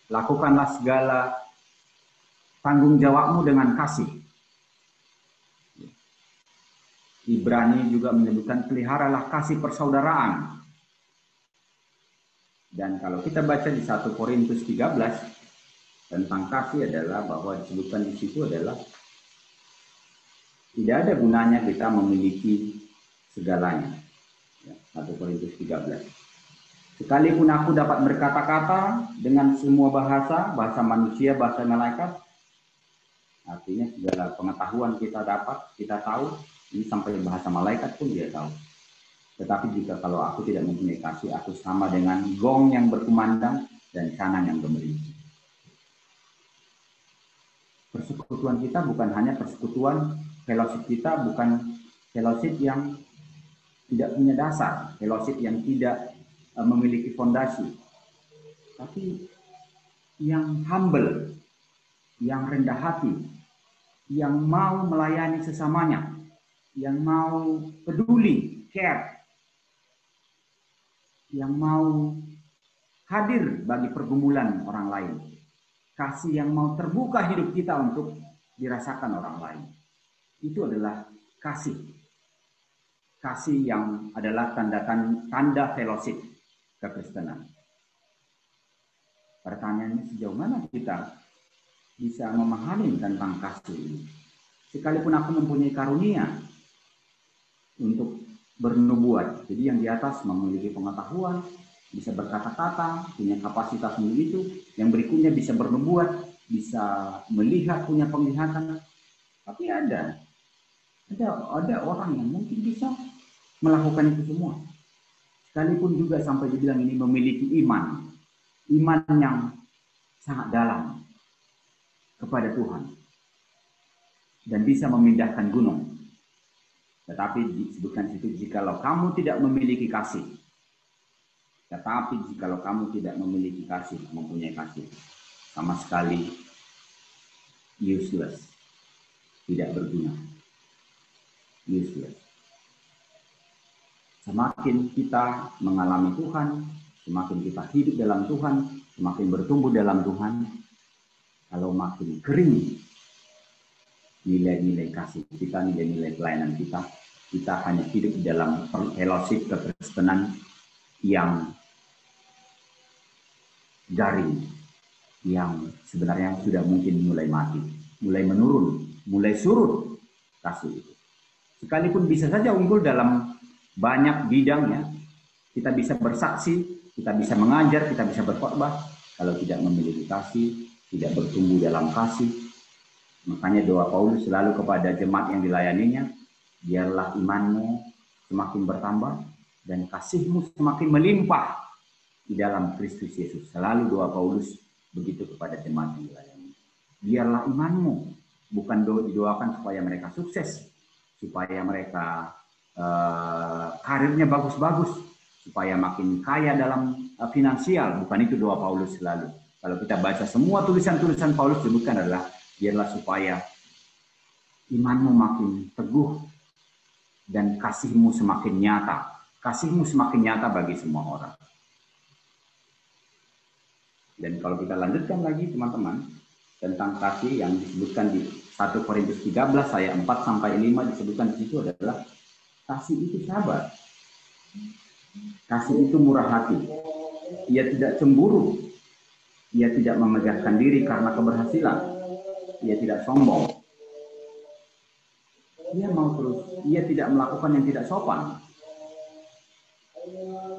Lakukanlah segala tanggung jawabmu dengan kasih. Ibrani juga menyebutkan peliharalah kasih persaudaraan. Dan kalau kita baca di 1 Korintus 13 tentang kasih adalah bahwa disebutkan di situ adalah tidak ada gunanya kita memiliki segalanya. 1 Korintus 13. Sekalipun aku dapat berkata-kata dengan semua bahasa manusia, bahasa malaikat, artinya segala pengetahuan kita dapat, kita tahu, ini sampai bahasa malaikat pun dia tahu. Tetapi jika kalau aku tidak mempunyai kasih, aku sama dengan gong yang berkumandang dan canang yang gemericik. Persekutuan kita bukan hanya persekutuan, fellowship kita bukan fellowship yang tidak punya dasar, fellowship yang tidak memiliki fondasi, tapi yang humble, yang rendah hati, yang mau melayani sesamanya, yang mau peduli, care, yang mau hadir bagi pergumulan orang lain. Kasih yang mau terbuka hidup kita untuk dirasakan orang lain. Itu adalah kasih. Kasih yang adalah tanda fellowship kekristenan. Pertanyaannya, sejauh mana kita bisa memahami tentang kasih ini? Sekalipun aku mempunyai karunia untuk bernubuat, jadi yang di atas memiliki pengetahuan, bisa berkata-kata, punya kapasitas untuk itu. Yang berikutnya bisa bernubuat, bisa melihat, punya penglihatan. Tapi ada orang yang mungkin bisa melakukan itu semua. Sekalipun juga sampai dibilang ini memiliki iman yang sangat dalam kepada Tuhan. Dan bisa memindahkan gunung. Tetapi disebutkan situ, jikalau kamu tidak memiliki kasih, tetapi jikalau kamu tidak memiliki kasih, mempunyai kasih, sama sekali useless, tidak berguna, useless. Semakin kita mengalami Tuhan, semakin kita hidup dalam Tuhan, semakin bertumbuh dalam Tuhan, kalau makin kering nilai-nilai kasih kita, nilai-nilai pelayanan kita hanya hidup dalam fellowship kekristenan yang daring, yang sebenarnya sudah mungkin mulai mati, mulai menurun, mulai surut kasih itu. Sekalipun bisa saja unggul dalam banyak bidangnya, kita bisa bersaksi, kita bisa mengajar, kita bisa berkhotbah, kalau tidak memiliki kasih, tidak bertumbuh dalam kasih. Makanya doa Paulus selalu kepada jemaat yang dilayaninya, biarlah imanmu semakin bertambah dan kasihmu semakin melimpah di dalam Kristus Yesus. Selalu doa Paulus begitu kepada jemaat yang dilayani. Biarlah imanmu, bukan didoakan supaya mereka sukses, supaya mereka karirnya bagus-bagus, supaya makin kaya dalam finansial. Bukan itu doa Paulus selalu. Kalau kita baca semua tulisan-tulisan Paulus sebutkan adalah biarlah supaya imanmu makin teguh dan kasihmu semakin nyata. Kasihmu semakin nyata bagi semua orang. Dan kalau kita lanjutkan lagi teman-teman, tentang kasih yang disebutkan di 1 Korintus 13 ayat 4 sampai 5 disebutkan di situ adalah kasih itu sabar. Kasih itu murah hati. Ia tidak cemburu. Ia tidak memegahkan diri karena keberhasilan. Ia tidak sombong. Ia mau terus. Ia tidak melakukan yang tidak sopan.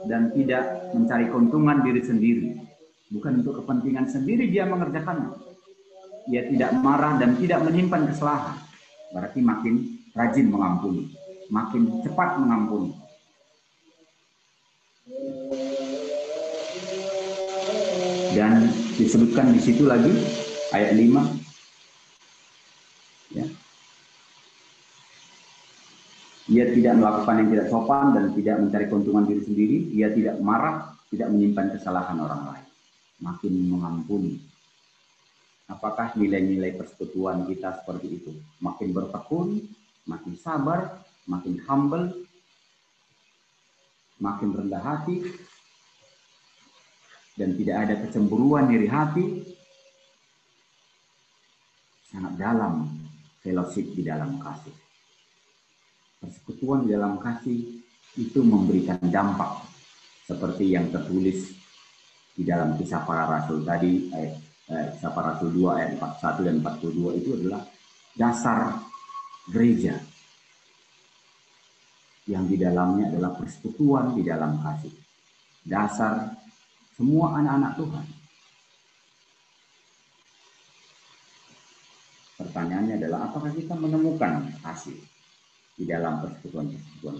Dan tidak mencari keuntungan diri sendiri. Bukan untuk kepentingan sendiri dia mengerjakannya. Ia tidak marah dan tidak menyimpan kesalahan. Berarti makin rajin mengampuni. Makin cepat mengampuni. Dan disebutkan di situ lagi, ayat 5. Ya. Ia tidak melakukan yang tidak sopan dan tidak mencari keuntungan diri sendiri. Ia tidak marah, tidak menyimpan kesalahan orang lain. Makin mengampuni. Apakah nilai-nilai persekutuan kita seperti itu? Makin bertekun, makin sabar, makin humble, makin rendah hati, dan tidak ada kecemburuan iri hati. Sangat dalam fellowship di dalam kasih. Persekutuan di dalam kasih itu memberikan dampak seperti yang tertulis di dalam Kisah Para Rasul tadi, Kisah Para Rasul 2 ayat 41 dan 42 itu adalah dasar gereja yang di dalamnya adalah persekutuan di dalam kasih. Dasar semua anak-anak Tuhan. Pertanyaannya adalah apakah kita menemukan kasih di dalam persekutuan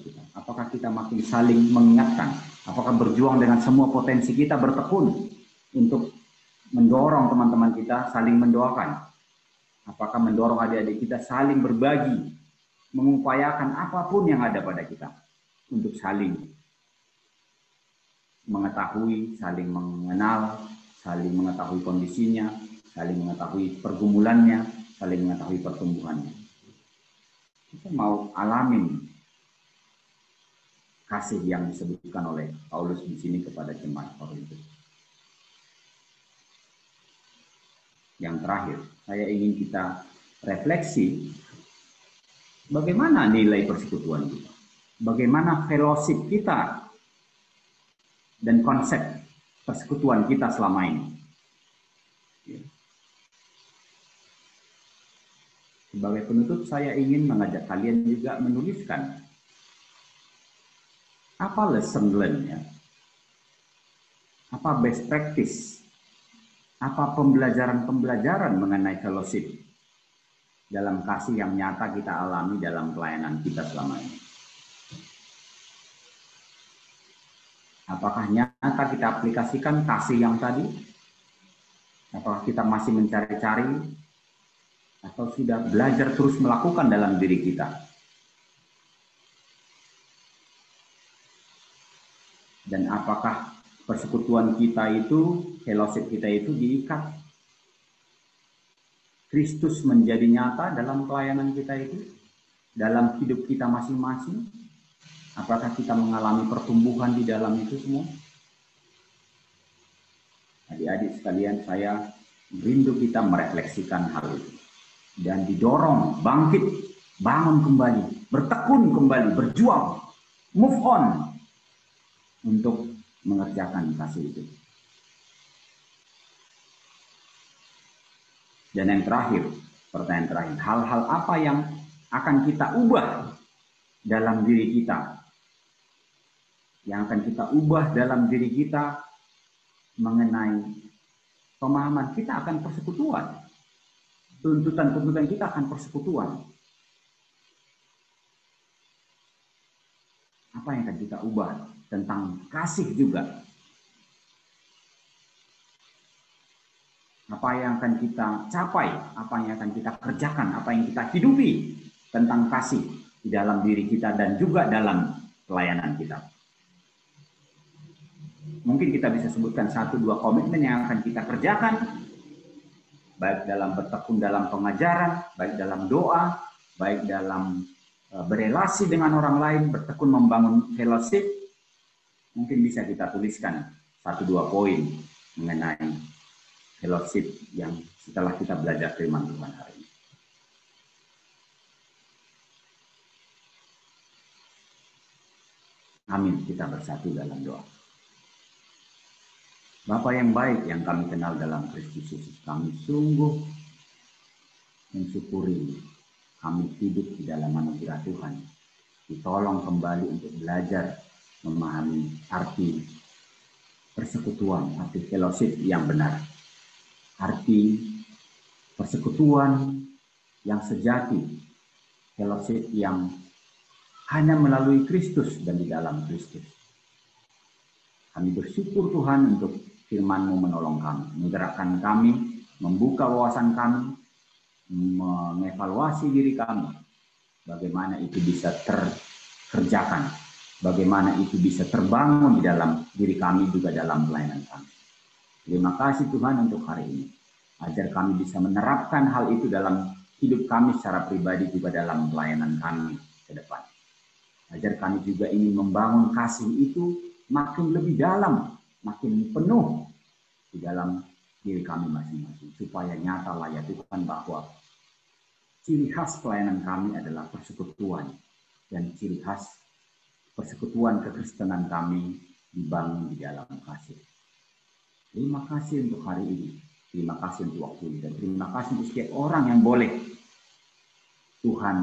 kita? Apakah kita makin saling mengingatkan? Apakah berjuang dengan semua potensi kita, bertekun untuk mendorong teman-teman kita saling mendoakan? Apakah mendorong adik-adik kita saling berbagi, mengupayakan apapun yang ada pada kita untuk saling mengetahui, saling mengenal, saling mengetahui kondisinya, saling mengetahui pergumulannya, saling mengetahui pertumbuhannya. Kita mau alamin kasih yang disebutkan oleh Paulus di sini kepada jemaat Korintus. Yang terakhir, saya ingin kita refleksi bagaimana nilai persekutuan kita, bagaimana fellowship kita dan konsep persekutuan kita selama ini. Sebagai penutup, saya ingin mengajak kalian juga menuliskan apa lesson learn-nya, apa best practice, apa pembelajaran-pembelajaran mengenai fellowship dalam kasih yang nyata kita alami dalam pelayanan kita selama ini. Apakah nyata kita aplikasikan kasih yang tadi? Apakah kita masih mencari-cari? Atau sudah belajar terus melakukan dalam diri kita? Dan apakah persekutuan kita itu, fellowship kita itu diikat Kristus menjadi nyata dalam pelayanan kita itu, dalam hidup kita masing-masing? Apakah kita mengalami pertumbuhan di dalam itu semua? Adik-adik sekalian, saya rindu kita merefleksikan hal itu. Dan didorong, bangkit, bangun kembali, bertekun kembali, berjuang, move on untuk mengerjakan kasih itu. Dan yang terakhir, pertanyaan terakhir, hal-hal apa yang akan kita ubah dalam diri kita? Yang akan kita ubah dalam diri kita mengenai pemahaman kita akan persekutuan. Tuntutan-tuntutan kita akan persekutuan. Apa yang akan kita ubah tentang kasih juga? Apa yang akan kita capai? Apa yang akan kita kerjakan? Apa yang kita hidupi tentang kasih di dalam diri kita dan juga dalam pelayanan kita? Mungkin kita bisa sebutkan 1-2 komitmen yang akan kita kerjakan, baik dalam bertekun dalam pengajaran, baik dalam doa, baik dalam berelasi dengan orang lain, bertekun membangun fellowship. Mungkin bisa kita tuliskan 1-2 poin mengenai fellowship yang setelah kita belajar firman Tuhan hari ini. Amin, kita bersatu dalam doa. Bapa yang baik yang kami kenal dalam Kristus Yesus, kami sungguh mensyukuri kami hidup di dalam anugerah Tuhan. Ditolong kembali untuk belajar memahami arti persekutuan, arti fellowship yang benar. Arti persekutuan yang sejati, fellowship yang hanya melalui Kristus dan di dalam Kristus. Kami bersyukur Tuhan untuk firman-Mu menolong kami, menggerakkan kami membuka wawasan kami, mengevaluasi diri kami, bagaimana itu bisa terkerjakan, bagaimana itu bisa terbangun di dalam diri kami juga dalam pelayanan kami. Terima kasih Tuhan untuk hari ini, ajar kami bisa menerapkan hal itu dalam hidup kami secara pribadi juga dalam pelayanan kami ke depan. Ajar kami juga ingin membangun kasih itu makin lebih dalam, makin penuh di dalam diri kami masing-masing, supaya nyatalah ya Tuhan bahwa ciri khas pelayanan kami adalah persekutuan, dan ciri khas persekutuan kekristenan kami dibangun di dalam kasih. Terima kasih untuk hari ini, terima kasih untuk waktu ini, dan terima kasih untuk setiap orang yang boleh Tuhan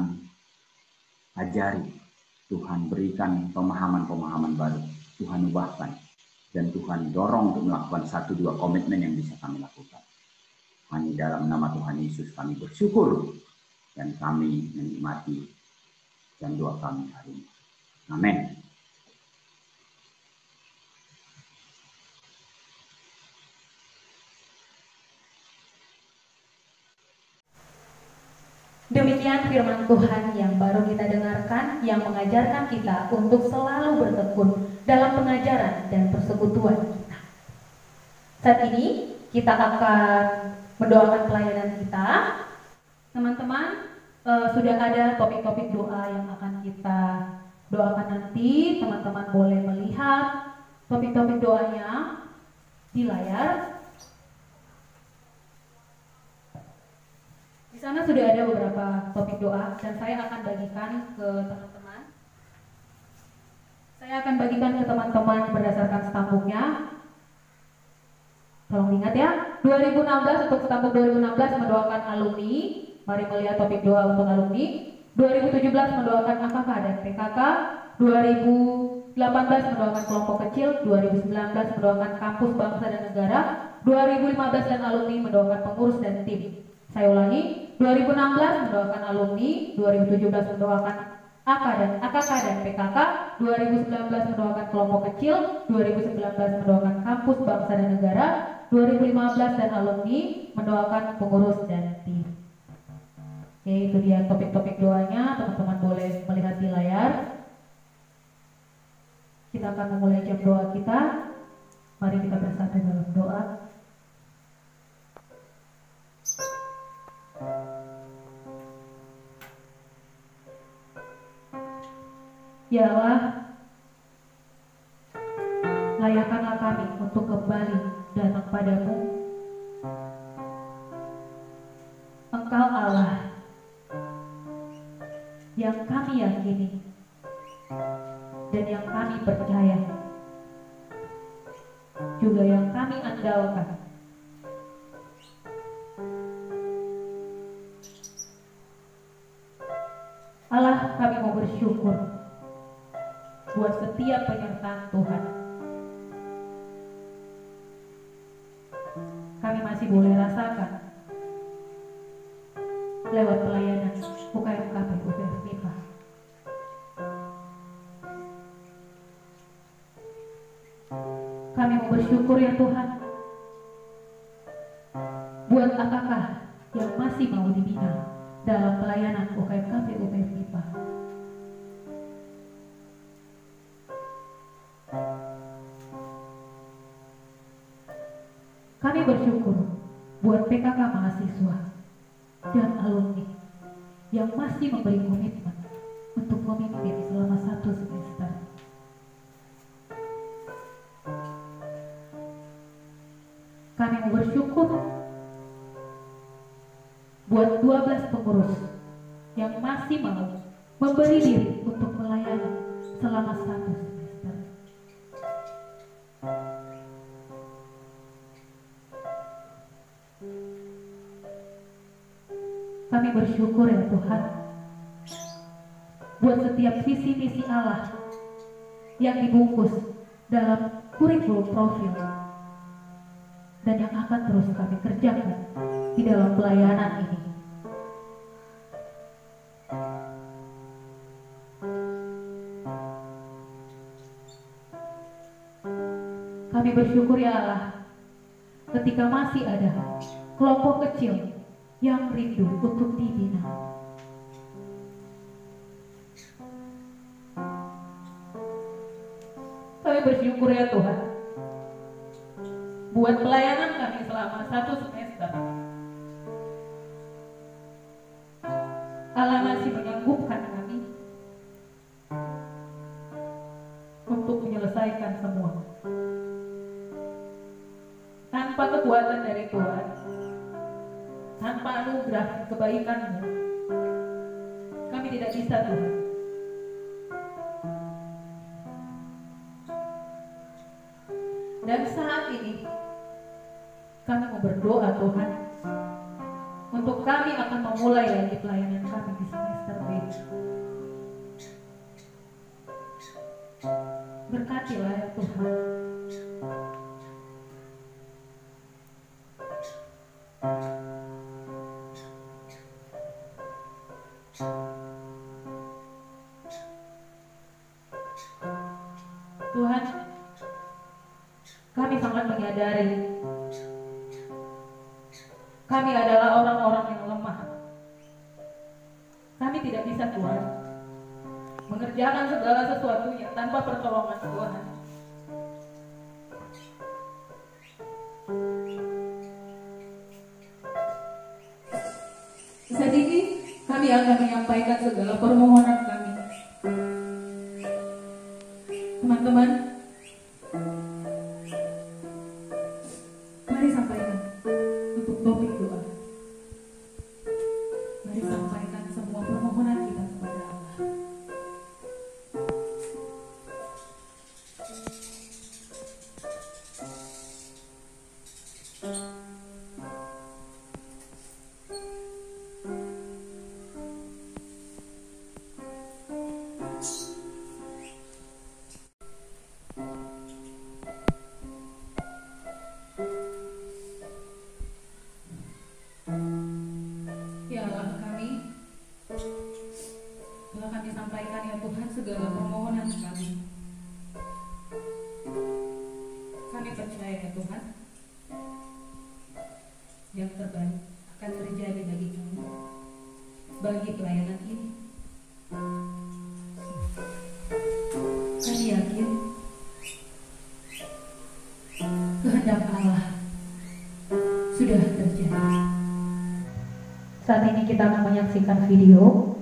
ajari, Tuhan berikan pemahaman-pemahaman baru, Tuhan ubahkan, dan Tuhan dorong untuk melakukan 1-2 komitmen yang bisa kami lakukan. Hanya dalam nama Tuhan Yesus kami bersyukur, dan kami menikmati dan doa kami hari ini. Amin. Demikian firman Tuhan yang baru kita dengarkan, yang mengajarkan kita untuk selalu bertekun dalam pengajaran dan persekutuan kita. Saat ini kita akan mendoakan pelayanan kita. Teman-teman, sudah ada topik-topik doa yang akan kita doakan nanti. Teman-teman boleh melihat topik-topik doanya di layar. Di sana sudah ada beberapa topik doa dan saya akan bagikan ke teman-teman. Saya akan bagikan ke teman-teman berdasarkan stambuknya. Tolong diingat ya, 2016 untuk stambuk 2016 mendoakan alumni. Mari melihat topik doa untuk alumni. 2017 mendoakan AKK dan PKK. 2018 mendoakan kelompok kecil. 2019 mendoakan kampus, bangsa dan negara. 2015 dan alumni mendoakan pengurus dan tim. Saya ulangi, 2016 mendoakan alumni, 2017 mendoakan AKK dan PKK, 2019 mendoakan kelompok kecil, 2019 mendoakan kampus, bangsa dan negara, 2015 dan alumni mendoakan pengurus dan tim. Oke, itu dia topik-topik doanya, teman-teman boleh melihat di layar. Kita akan memulai jam doa kita. Mari kita bersatu dalam doa. Ya Allah, layakkanlah kami untuk kembali datang padamu. Engkau Allah yang kami yakini dan yang kami percaya, juga yang kami andalkan. Allah, kami mau bersyukur buat setiap penyertaan Tuhan. Kami masih boleh rasakan lewat pelayanan UKMKP UPF MIPA. Kami mau bersyukur ya Tuhan buat apakah yang masih mau dibina dalam pelayanan UKMKP UPF MIPA. Kami bersyukur buat PKK mahasiswa dan alumni yang masih memberi komitmen untuk memimpin selama 1 semester. Kami mau bersyukur buat 12 pengurus yang masih mau memberi diri untuk melayani selama 1 semester. Kami bersyukur ya Tuhan buat setiap visi misi Allah yang dibungkus dalam kurikulum profil dan yang akan terus kami kerjakan di dalam pelayanan ini. Kami bersyukur ya Allah ketika masih ada kelompok kecil yang rindu untuk dibina. Kami bersyukur ya Tuhan, buat pelayanan kami selama 1 semester. Allah masih menyanggup kami untuk menyelesaikan semua. Tanpa kekuatan dari Tuhan, tanpa anugerah kebaikan-Mu, kami tidak bisa Tuhan. Dan saat ini kami mau berdoa Tuhan, untuk kami akan memulai lagi pelayanan kami di semester B. Berkatilah ya Tuhan. Tuhan, kami sangat menyadari kami adalah orang-orang yang lemah. Kami tidak bisa Tuhan mengerjakan segala sesuatunya tanpa pertolongan Tuhan. Saat ini kami akan menyampaikan segala permohonan kami. Teman-teman, mari sampaikan untuk topik doa. Mari sampaikan semua permohonan kita kepada Allah. Ya Allah kami, telah kami sampaikan ya Tuhan segala permohonan kami. Kami percaya ya Tuhan, yang terbaik akan terjadi bagi kami, bagi pelayanan ini. Kami yakin kehendak Allah sudah terjadi. Saat ini kita akan menyaksikan video.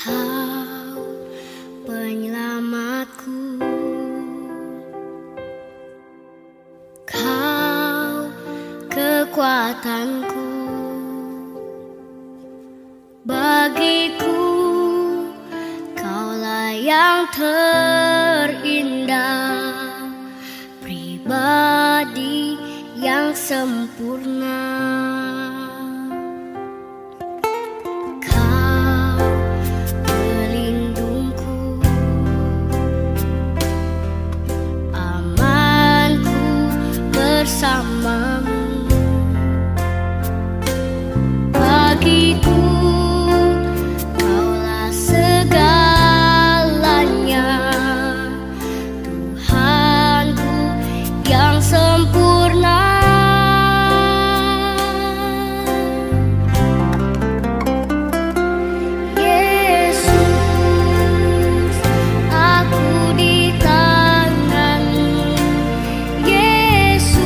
Kau penyelamatku, Kau kekuatanku, bagiku Kaulah yang terindah, pribadi yang sempurna. Bersamamu, bagiku Kaulah segalanya, Tuhanku yang sempurna. Yesus, aku di tangan-Mu. Yesus,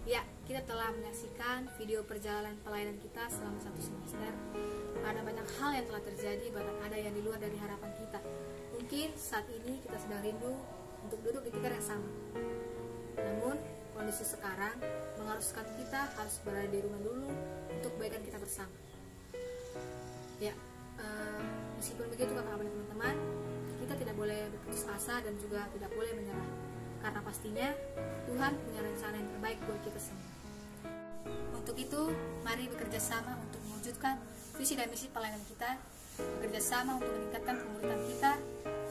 Ya, kita telah menyaksikan video perjalanan pelayanan kita selama 1 semester. Ada banyak hal yang telah terjadi, bahkan ada yang di luar dari harapan kita. Mungkin saat ini kita sedang rindu untuk duduk di tikar yang sama. Namun, kondisi sekarang mengharuskan kita harus berada di rumah dulu untuk kebaikan kita bersama. Ya, meskipun begitu kakak-kakak dan teman-teman, kita tidak boleh berputus asa dan juga tidak boleh menyerah. Karena pastinya Tuhan punya rencana yang terbaik buat kita semua. Untuk itu, mari bekerja sama untuk mewujudkan visi dan misi pelayanan kita, bekerja sama untuk meningkatkan pemuritan kita,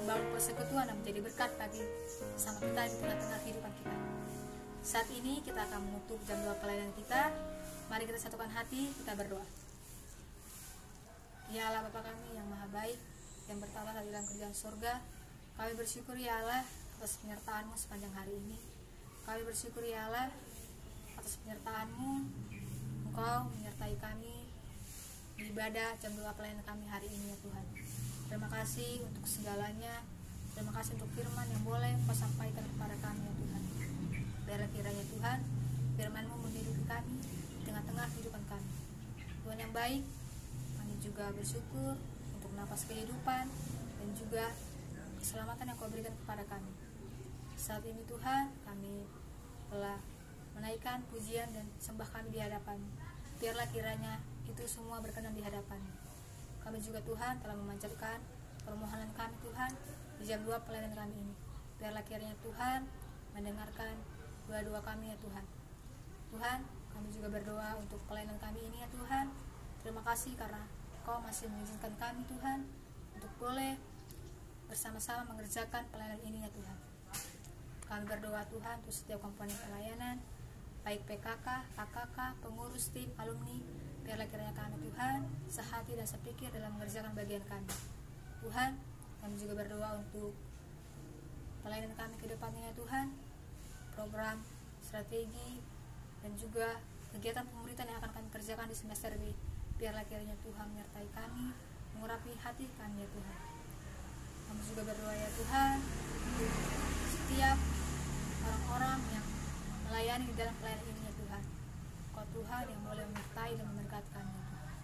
membangun persekutuan dan menjadi berkat bagi sama kita di tengah-tengah kehidupan kita. Saat ini kita akan menutup jam 2 pelayanan kita. Mari kita satukan hati, kita berdoa. Ya Allah Bapa kami yang maha baik, yang bertata di dalam kerjaan surga, kami bersyukur ya Allah atas penyertaan-Mu sepanjang hari ini. Kami bersyukur ya Allah atas penyertaan-Mu. Engkau menyertai kami di ibadah jam 2 pelayanan kami hari ini ya Tuhan. Terima kasih untuk segalanya. Terima kasih untuk firman yang boleh Engkau sampaikan kepada kami ya Tuhan. Biarlah kiranya Tuhan firman-Mu menghidupi kami di tengah-tengah kehidupan kami. Tuhan yang baik, kami juga bersyukur untuk napas kehidupan dan juga keselamatan yang Kau berikan kepada kami. Saat ini Tuhan, kami telah menaikkan pujian dan sembah kami di hadapan. Biarlah kiranya itu semua berkenan di hadapan. Kami juga Tuhan telah memanjatkan permohonan kami Tuhan di jam 2 pelayanan kami ini. Biarlah kiranya Tuhan mendengarkan doa-doa kami ya Tuhan. Tuhan, kami juga berdoa untuk pelayanan kami ini ya Tuhan. Terima kasih karena Kau masih mengizinkan kami Tuhan untuk boleh bersama-sama mengerjakan pelayanan ini ya Tuhan. Kami berdoa Tuhan untuk setiap komponen pelayanan, baik PKK, KKK, pengurus tim, alumni. Biarlah kiranya kami Tuhan sehati dan sepikir dalam mengerjakan bagian kami. Tuhan, kami juga berdoa untuk pelayanan kami ke depannya ya Tuhan, program, strategi, dan juga kegiatan pemuritan yang akan kami kerjakan di semester B. Biarlah kiranya Tuhan menyertai kami, mengurapi hati kami ya Tuhan. Kami juga berdoa ya Tuhan untuk setiap orang-orang yang melayani di dalam pelayanan ini ya Tuhan. Kau Tuhan yang boleh menyertai dan memberkati kami ya Tuhan.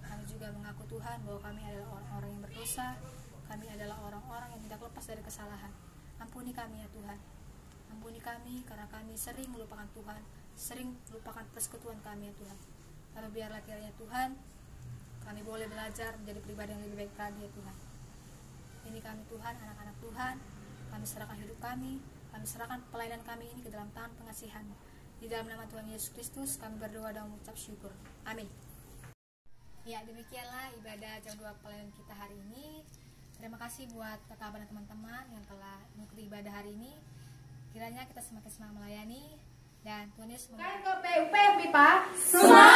Kami juga mengaku Tuhan bahwa kami adalah orang-orang yang berdosa. Kami adalah orang-orang yang tidak lepas dari kesalahan. Ampuni kami ya Tuhan. Ampuni kami karena kami sering melupakan Tuhan, sering melupakan persekutuan kami ya Tuhan. Tapi biarlah kiranya Tuhan, kami boleh belajar menjadi pribadi yang lebih baik lagi ya Tuhan. Ini kami Tuhan, anak-anak Tuhan, kami serahkan hidup kami serahkan pelayanan kami ini ke dalam tangan pengasihan-Mu. Di dalam nama Tuhan Yesus Kristus kami berdoa dan mengucap syukur. Amin. Ya, demikianlah ibadah jam 2 pelayanan kita hari ini. Terima kasih buat kakak dan teman-teman yang telah mengikuti ibadah hari ini. Kiranya kita semakin semangat melayani dan Tuhan Yesus memberkati. Kan ke PUP, Pak. Semangat!